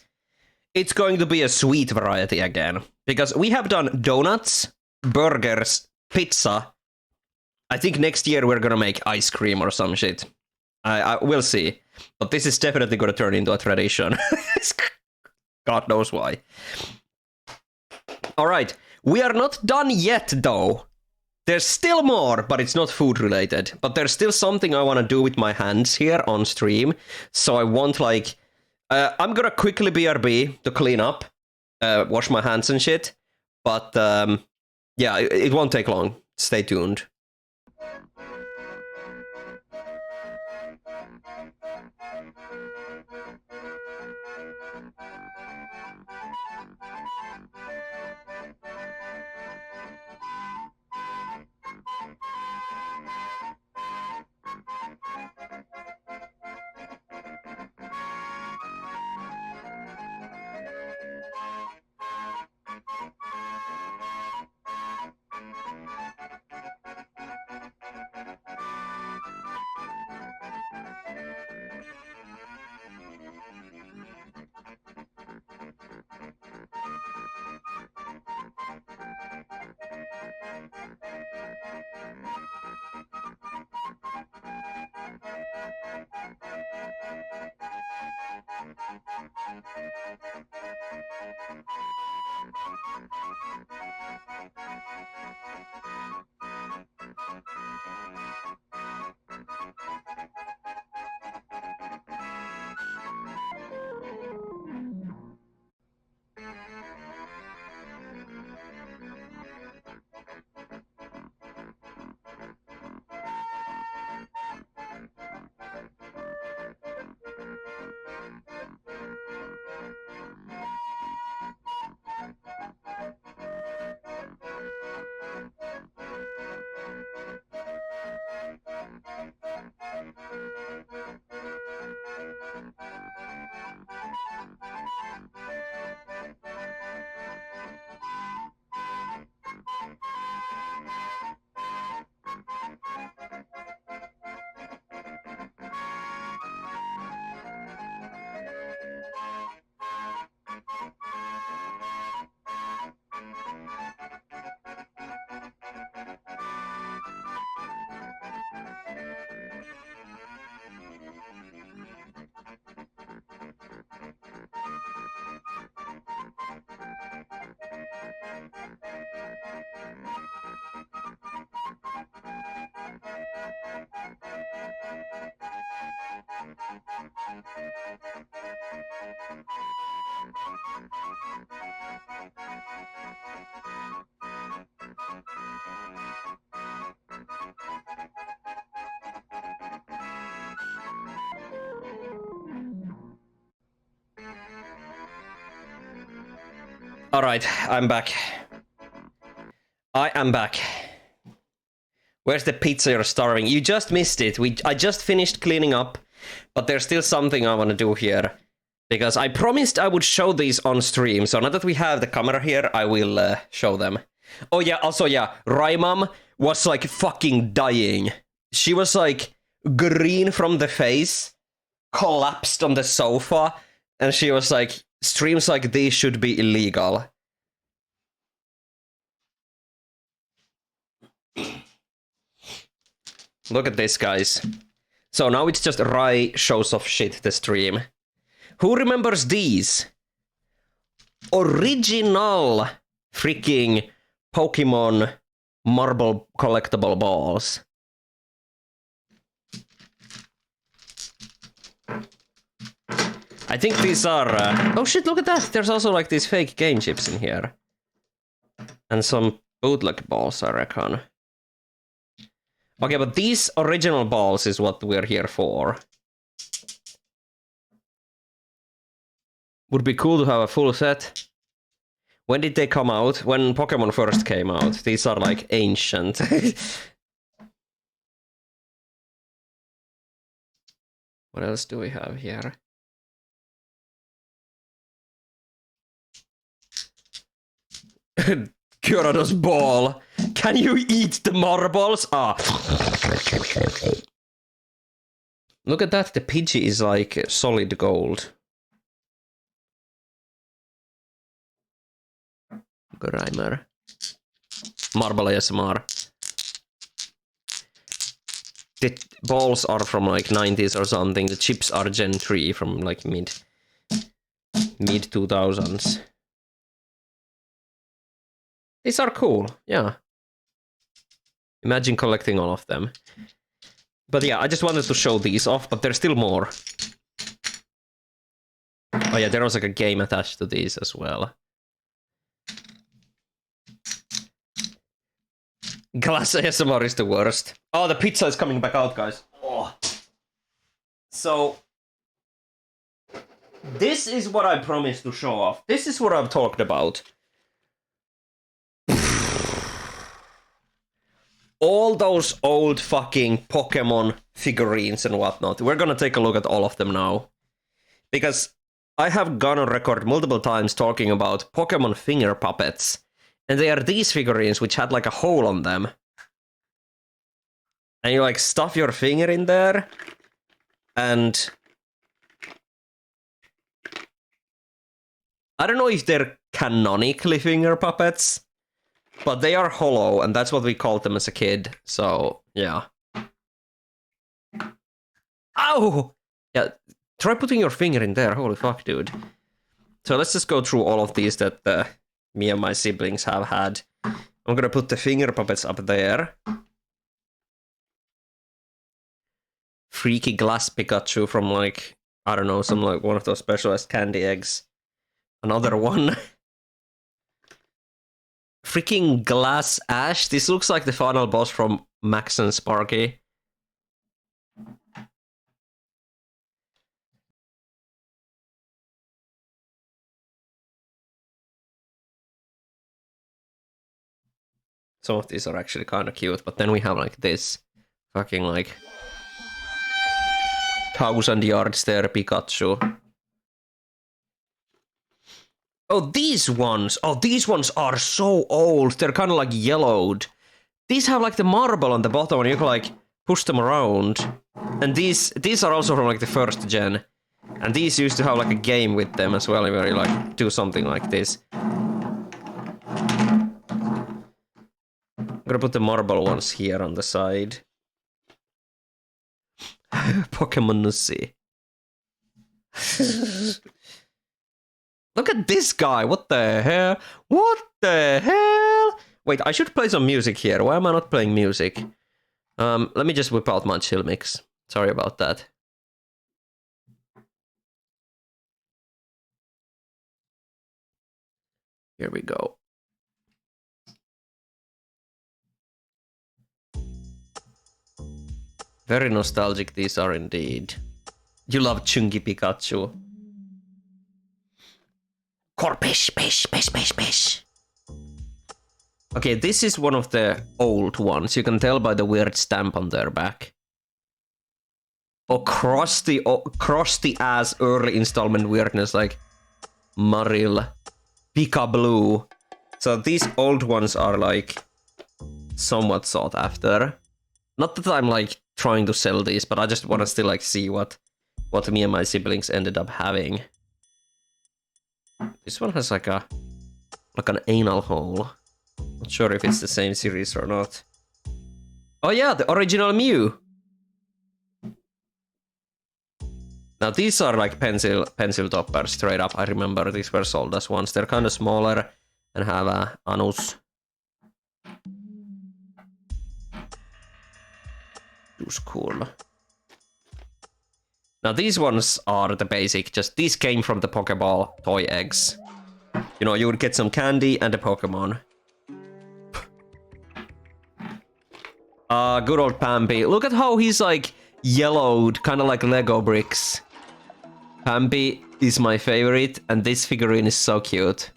It's going to be a sweet variety again. Because we have done donuts, burgers, pizza. I think next year we're gonna make ice cream or some shit. I will see. But this is definitely gonna turn into a tradition. God knows why. Alright. We are not done yet, though. There's still more, but it's not food related. But there's still something I want to do with my hands here on stream. So I want, like... I'm gonna quickly BRB to clean up. Wash my hands and shit. But, yeah, it won't take long. Stay tuned. Alright, I'm back. I am back. Where's the pizza you're starving? You just missed it. I just finished cleaning up, but there's still something I want to do here. Because I promised I would show these on stream, so now that we have the camera here, I will show them. Oh yeah, also yeah, Ryemanni was like fucking dying. She was like green from the face, collapsed on the sofa, and she was like, streams like these should be illegal. Look at this, guys. So now it's just Rye shows off shit, the stream. Who remembers these? Original freaking Pokemon marble collectible balls. I think these are... Oh shit, look at that! There's also like these fake game chips in here. And some bootleg balls, I reckon. Okay, but these original balls is what we're here for. Would be cool to have a full set. When did they come out? When Pokemon first came out. These are like ancient. What else do we have here? Gyarados ball. Can you eat the marbles? Ah. Look at that. The Pidgey is like solid gold. Grimer. Marble ASMR. The balls are from like 90s or something. The chips are Gen 3 from like mid 2000s. These are cool, yeah. Imagine collecting all of them. But yeah, I just wanted to show these off, but there's still more. Oh yeah, there was like a game attached to these as well. Glass ASMR is the worst. Oh, the pizza is coming back out, guys. Oh. So, this is what I promised to show off. This is what I've talked about. All those old fucking Pokemon figurines and whatnot. We're gonna take a look at all of them now. Because I have gone on record multiple times talking about Pokemon finger puppets. And they are these figurines which had like a hole on them. And you like stuff your finger in there. And I don't know if they're canonically finger puppets. But they are hollow, and that's what we called them as a kid, so, yeah. Ow! Yeah, try putting your finger in there, holy fuck, dude. So let's just go through all of these that me and my siblings have had. I'm gonna put the finger puppets up there. Freaky glass Pikachu from like, I don't know, some like one of those specialized candy eggs. Another one. Freaking glass Ash. This looks like the final boss from Max and Sparky. Some of these are actually kind of cute, but then we have like this fucking like 1,000 yards there Pikachu. Oh, these ones! Oh, these ones are so old. They're kind of like yellowed. These have like the marble on the bottom and you can like push them around. And these are also from like the first gen. And these used to have like a game with them as well, where you like do something like this. I'm gonna put the marble ones here on the side. Pokemon Nussi. Look at this guy. What the hell? What the hell? Wait, I should play some music here. Why am I not playing music? Let me just whip out my chill mix. Sorry about that. Here we go. Very nostalgic these are indeed. You love Chunky Pikachu. Corpish, pish, pish, pish, pish. Okay, this is one of the old ones. You can tell by the weird stamp on their back. Oh, cross the ass early installment weirdness like Maril, Pika Blue. So these old ones are like somewhat sought after. Not that I'm like trying to sell these, but I just want to still like see what me and my siblings ended up having. This one has like an anal hole. Not sure if it's the same series or not. Oh yeah, the original Mew. Now these are like pencil toppers straight up. I remember these were sold as ones. They're kind of smaller and have a anus. It was cool. Now these ones are the basic, just these came from the Pokeball toy eggs. You know, you would get some candy and a Pokemon. Good old Pampy. Look at how he's like yellowed, kind of like Lego bricks. Pampy is my favorite, and this figurine is so cute.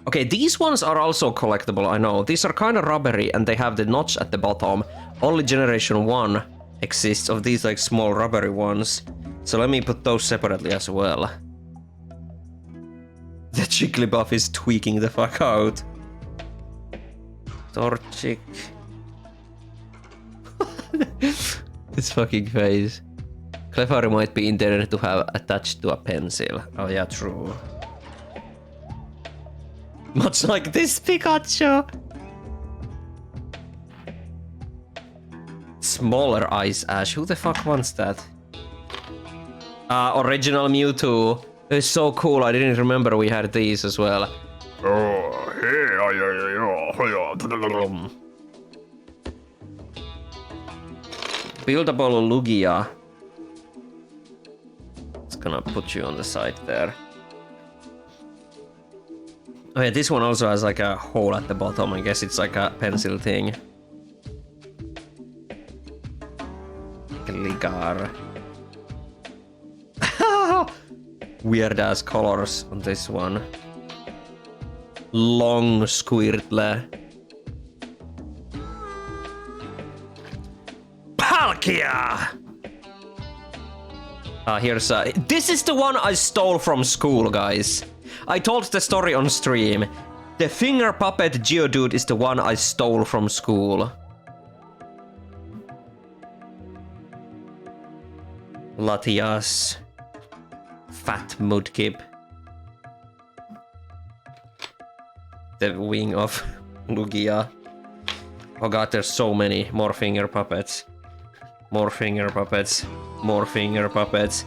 Okay, these ones are also collectible, I know. These are kind of rubbery, and they have the notch at the bottom. Only Generation 1 exists of these like small rubbery ones. So let me put those separately as well. The Jigglypuff is tweaking the fuck out. Torchic. This fucking face. Clefairy might be intended to have attached to a pencil. Oh yeah, true. Much like this Pikachu. Smaller Ice Ash. Who the fuck wants that? Original Mewtwo. It's so cool. I didn't remember we had these as well. Buildable Lugia. It's gonna put you on the side there. Oh yeah, this one also has like a hole at the bottom. I guess it's like a pencil thing. Gligar. Weird ass colors on this one. Long Squirtle. Palkia! Here's this is the one I stole from school, guys. I told the story on stream. The finger puppet Geodude is the one I stole from school. Latias. Fat Mudkip. The wing of Lugia. Oh god, there's so many. More finger puppets. More finger puppets. More finger puppets.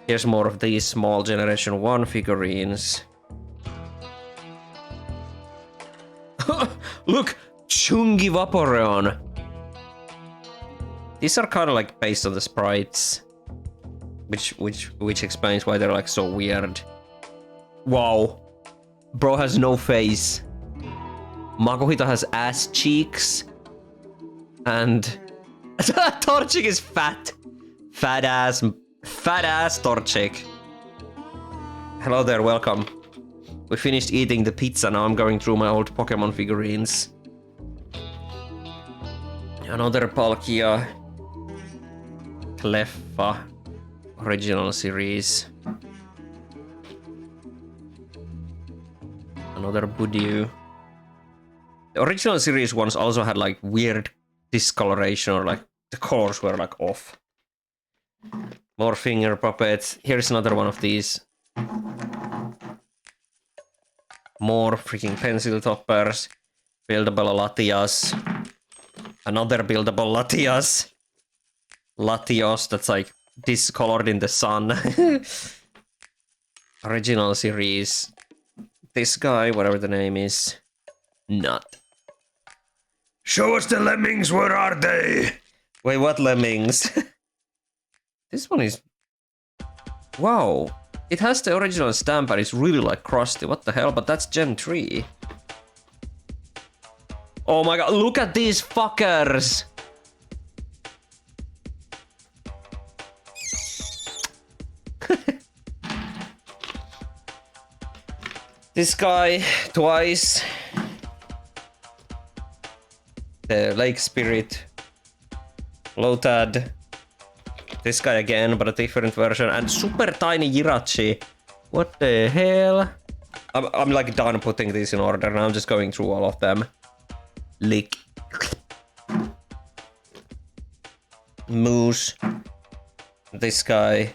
Here's more of these small Generation 1 figurines. Look! Chungi Vaporeon! These are kind of like based on the sprites. Which explains why they're like so weird. Wow. Bro has no face. Makuhita has ass cheeks. And Torchic is fat. Fat ass Torchic. Hello there, welcome. We finished eating the pizza, now I'm going through my old Pokemon figurines. Another Palkia. Cleffa. Original series. Another Budew. The original series ones also had like weird discoloration, or like the colors were like off. More finger puppets. Here's another one of these. More freaking pencil toppers. Buildable Latias. Another buildable Latias. Latios that's like discolored in the sun. Original series. This guy, whatever the name is. Not. Show us the lemmings, where are they? Wait, what lemmings? This one is... Wow. It has the original stamp and it's really like crusty. What the hell? But that's Gen 3. Oh my god, look at these fuckers! This guy, twice. The Lake Spirit. Lotad. This guy again, but a different version. And super tiny Jirachi. What the hell? I'm like done putting these in order. Now I'm just going through all of them. Lick. Moose. This guy.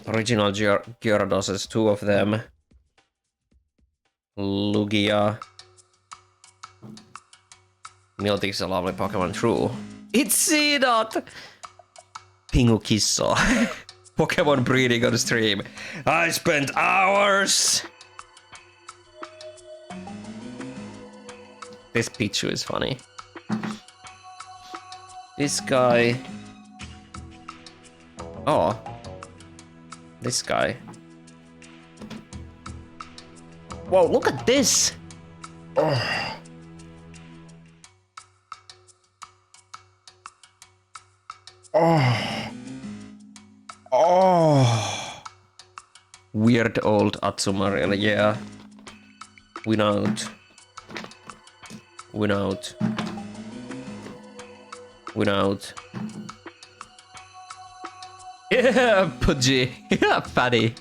Original Gyarados, two of them. Lugia. Miltic's a lovely Pokemon, true. It's Seedot! Pingukisso. Pokemon breeding on stream. I spent hours! This Pichu is funny. This guy... Oh. This guy. Whoa, look at this! Oh. Oh. Oh. Weird old Atsumarill, yeah. Win out. Win out. Win out. Yeah, Pudgy. Yeah, fatty.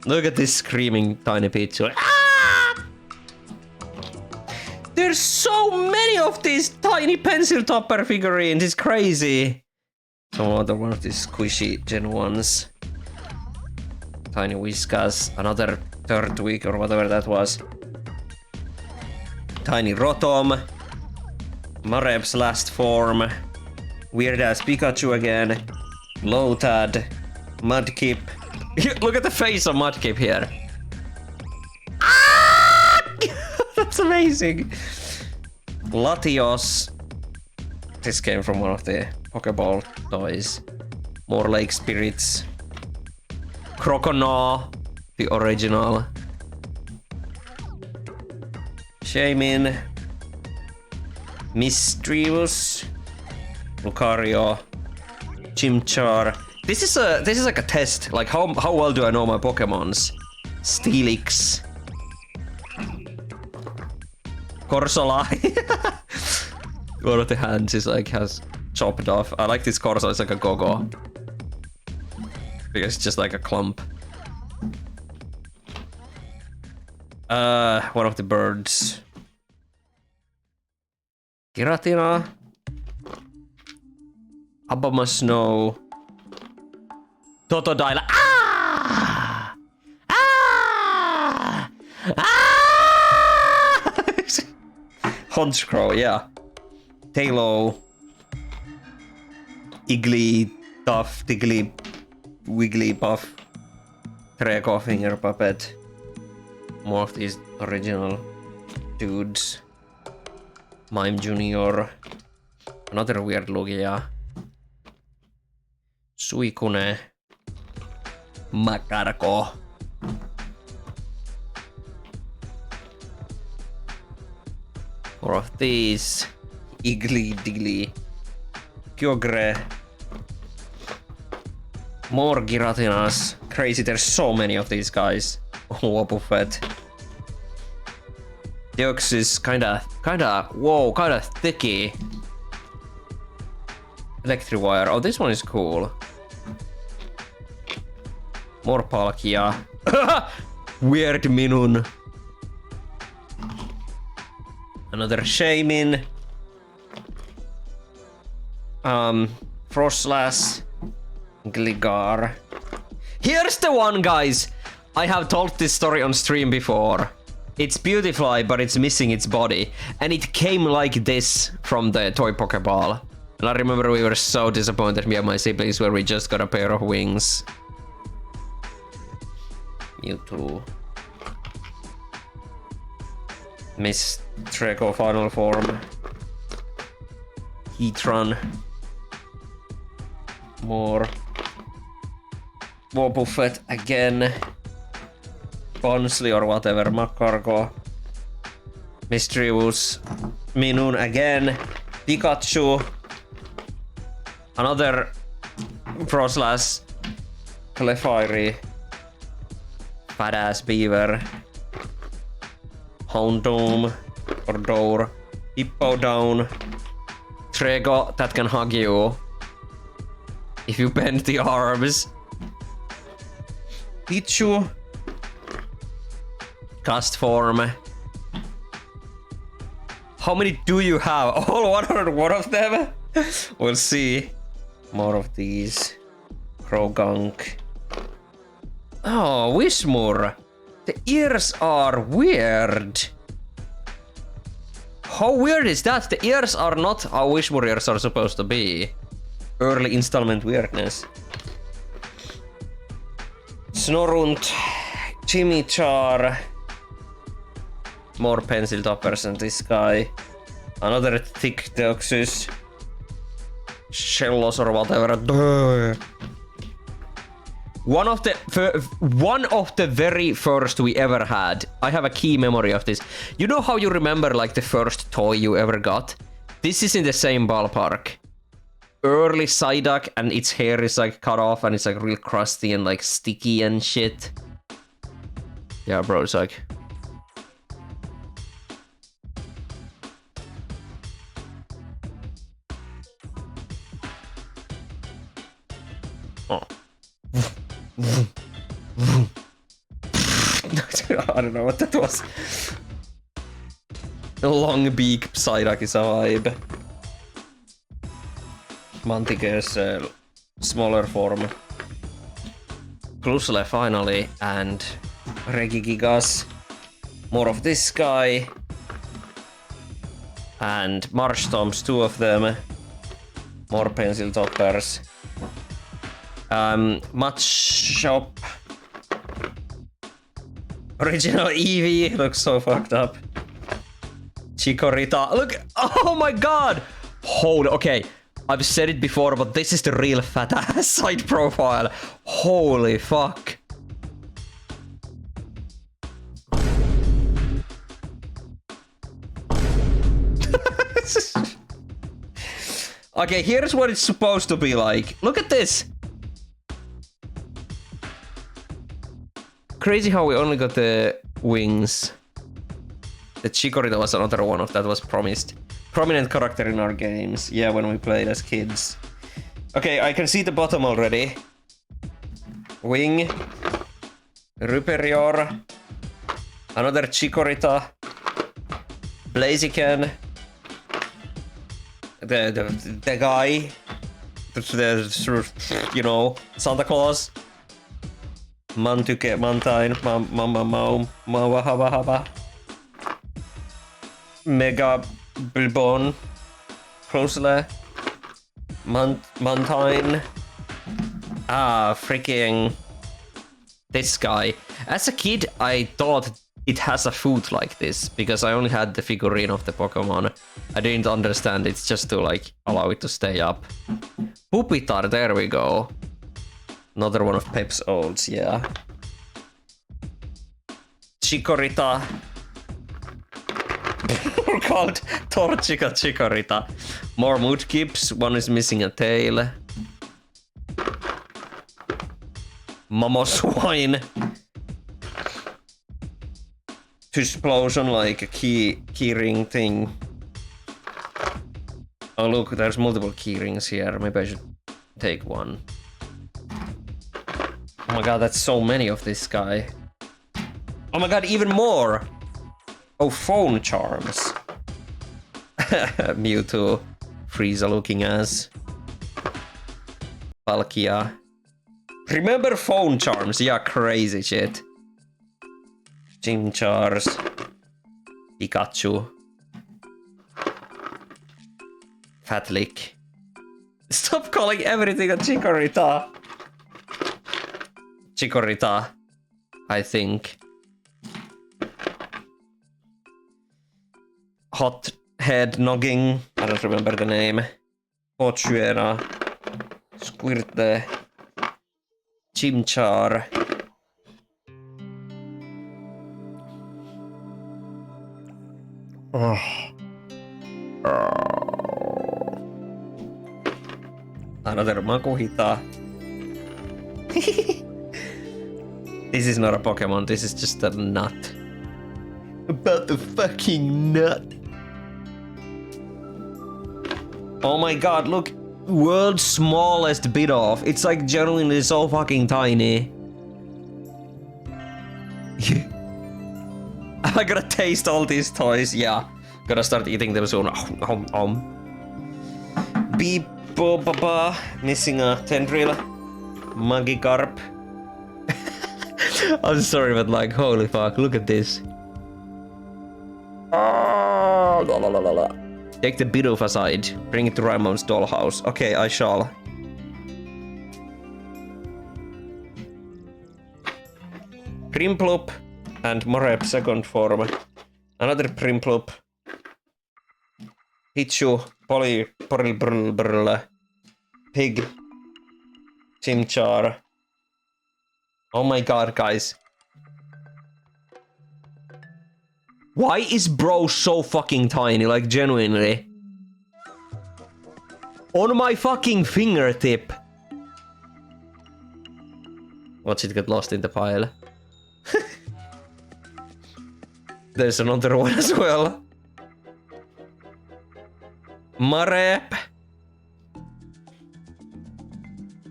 Look at this screaming tiny Pichu. Ah! There's so many of these tiny pencil topper figurines. It's crazy. Some other one of these squishy Gen 1s. Tiny Whiskas. Another Turtwig or whatever that was. Tiny Rotom. Mareb's last form. Weird ass Pikachu again. Lotad. Mudkip. Look at the face of Mudkip here. Ah! That's amazing. Latios. This came from one of the Pokeball toys. More Lake Spirits. Croconaw. The original. Shaymin. Misdreavus. Lucario. Chimchar. This is like a test. Like how well do I know my Pokemons? Steelix. Corsola. One of the hands is like has chopped off. I like this Corsola, it's like a go-go. Because it's just like a clump. One of the birds. Giratina. Abama Snow. Totodile. Ah! Ah! Ah! Honchcrow, yeah. Talo. Igly, Tough, Tiggly, Wiggly, Puff. Treco, Finger Puppet. More of these original dudes. Mime Junior. Another weird look, yeah. Suikune. Makarko. More of these. Igly, Diggly. Kyogre. More Giratinas. Crazy, there's so many of these guys. Wobbuffet. Deoxys, kinda thicky. Electriwire. Oh, this one is cool. More Palkia. Weird Minun. Another Shamin. Frostlass. Gligar. Here's the one, guys! I have told this story on stream before. It's Beautifly, but it's missing its body. And it came like this from the toy Pokeball. And I remember we were so disappointed, me and my siblings, where we just got a pair of wings. Mewtwo. Miss Treco final form. Heatran. More. Wobbuffet again. Bonsley or whatever. Makargo. Mischievous. Minun again. Pikachu. Another Frostlass. Clefairy. Badass Beaver. Houndoom. Or Door. Hippowdon. Trego that can hug you. If you bend the arms. Pichu. Cast form. How many do you have? All 101 of them? We'll see. More of these. Krogunk. Oh, Whismur. The ears are weird. How weird is that? The ears are not how Whismur ears are supposed to be. Early installment weirdness. Snorunt. Chimichar. More pencil toppers than this guy. Another thick Deoxys. Shellos or whatever. One of the very first we ever had. I have a key memory of this. You know how you remember like the first toy you ever got? This is in the same ballpark. Early Psyduck and its hair is like cut off and it's like real crusty and like sticky and shit. Yeah, bro, it's like... Oh. I don't know what that was. The long beak Psyduck is a vibe. Mantica's smaller form. Glusle finally, and Regigigas. More of this guy. And Marshtomps, two of them. More pencil toppers. Machop. Original Eevee, looks so fucked up. Chikorita, look, oh my god! Holy, okay, I've said it before, but this is the real fat ass side profile. Holy fuck. Okay, here's what it's supposed to be like. Look at this. Crazy how we only got the wings. The Chikorita was another one of that was promised. Prominent character in our games. Yeah, when we played as kids. Okay, I can see the bottom already. Wing. Ruperior. Another Chikorita. Blaziken. The guy. The, you know, Santa Claus. Mantuke, Mantine, Mama Mau, Mawahaba. Mega Bilbon. Crosle. Montaigne. Ah, freaking this guy. As a kid, I thought it has a foot like this because I only had the figurine of the Pokemon. I didn't understand it's just to like allow it to stay up. Pupitar, there we go. Another one of Pep's olds, yeah. Chikorita. Called Torchica Chikorita. More Mudkips, one is missing a tail. Mamoswine. Explosion like a key ring thing. Oh look, there's multiple key rings here. Maybe I should take one. Oh my god, that's so many of this guy. Oh my god, even more! Oh, phone charms. Mewtwo. Frieza looking ass. Palkia. Remember phone charms? Yeah, crazy shit. Chimchars. Pikachu. Fatlick. Stop calling everything a Chikorita. Chikorita, I think. Hot head nogging. I don't remember the name. Pochuera. Squirtle. Chimchar. Oh. Another Makuhita. This is not a Pokemon, this is just a nut. About the fucking nut. Oh my god, look. World's smallest bit off. It's like genuinely so fucking tiny. Am I gonna taste all these toys? Yeah. Gotta start eating them soon. Beep. Baba, missing a Tendril. Magikarp. I'm sorry, but like, holy fuck, look at this. Take the Bidoof aside. Bring it to Ryemanni's dollhouse. Okay, I shall. Primplup and Morep second form. Another Primplup. Pichu, Poril, Pig, Chimchar. Oh my god, guys. Why is bro so fucking tiny? Like, genuinely. On my fucking fingertip. Watch it get lost in the pile. There's another one as well. Marep.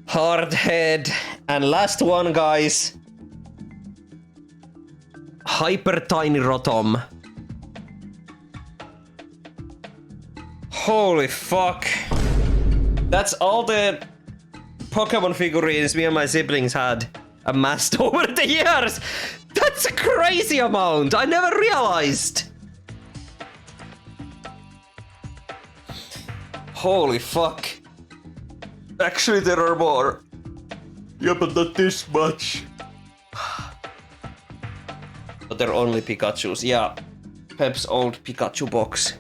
Hardhead. And last one, guys. Hyper Tiny Rotom. Holy fuck. That's all the Pokemon figurines me and my siblings had amassed over the years. That's a crazy amount. I never realized. Holy fuck. Actually, there are more. Yeah, but not this much. But they're only Pikachus. Yeah. Pep's old Pikachu box.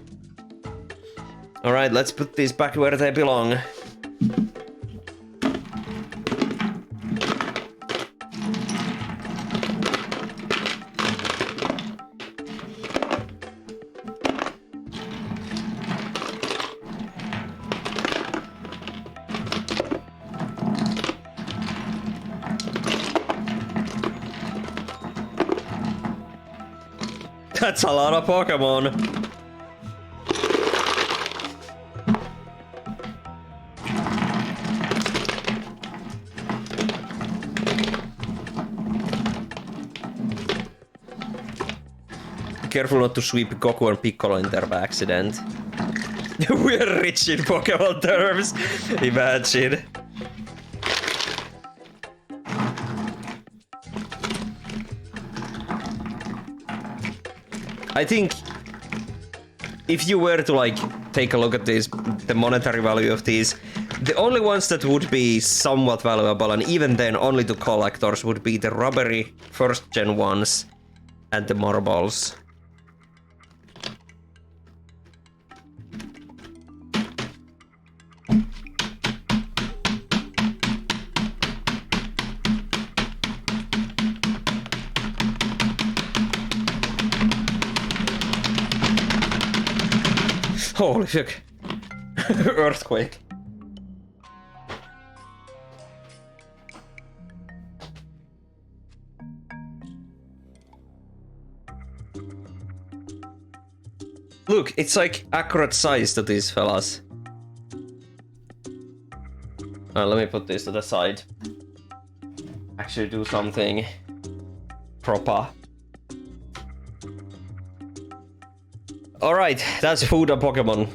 Alright, let's put these back where they belong. That's a lot of Pokemon. Be careful not to sweep Goku and Piccolo in there by accident. We're rich in Pokemon terms. Imagine. I think if you were to like take a look at these, the monetary value of these, the only ones that would be somewhat valuable, and even then only to collectors, would be the rubbery first gen ones and the marbles. Holy fuck. Earthquake. Look, it's like accurate size to these fellas. Let me put this to the side. Actually do something proper. Alright, that's food and Pokemon.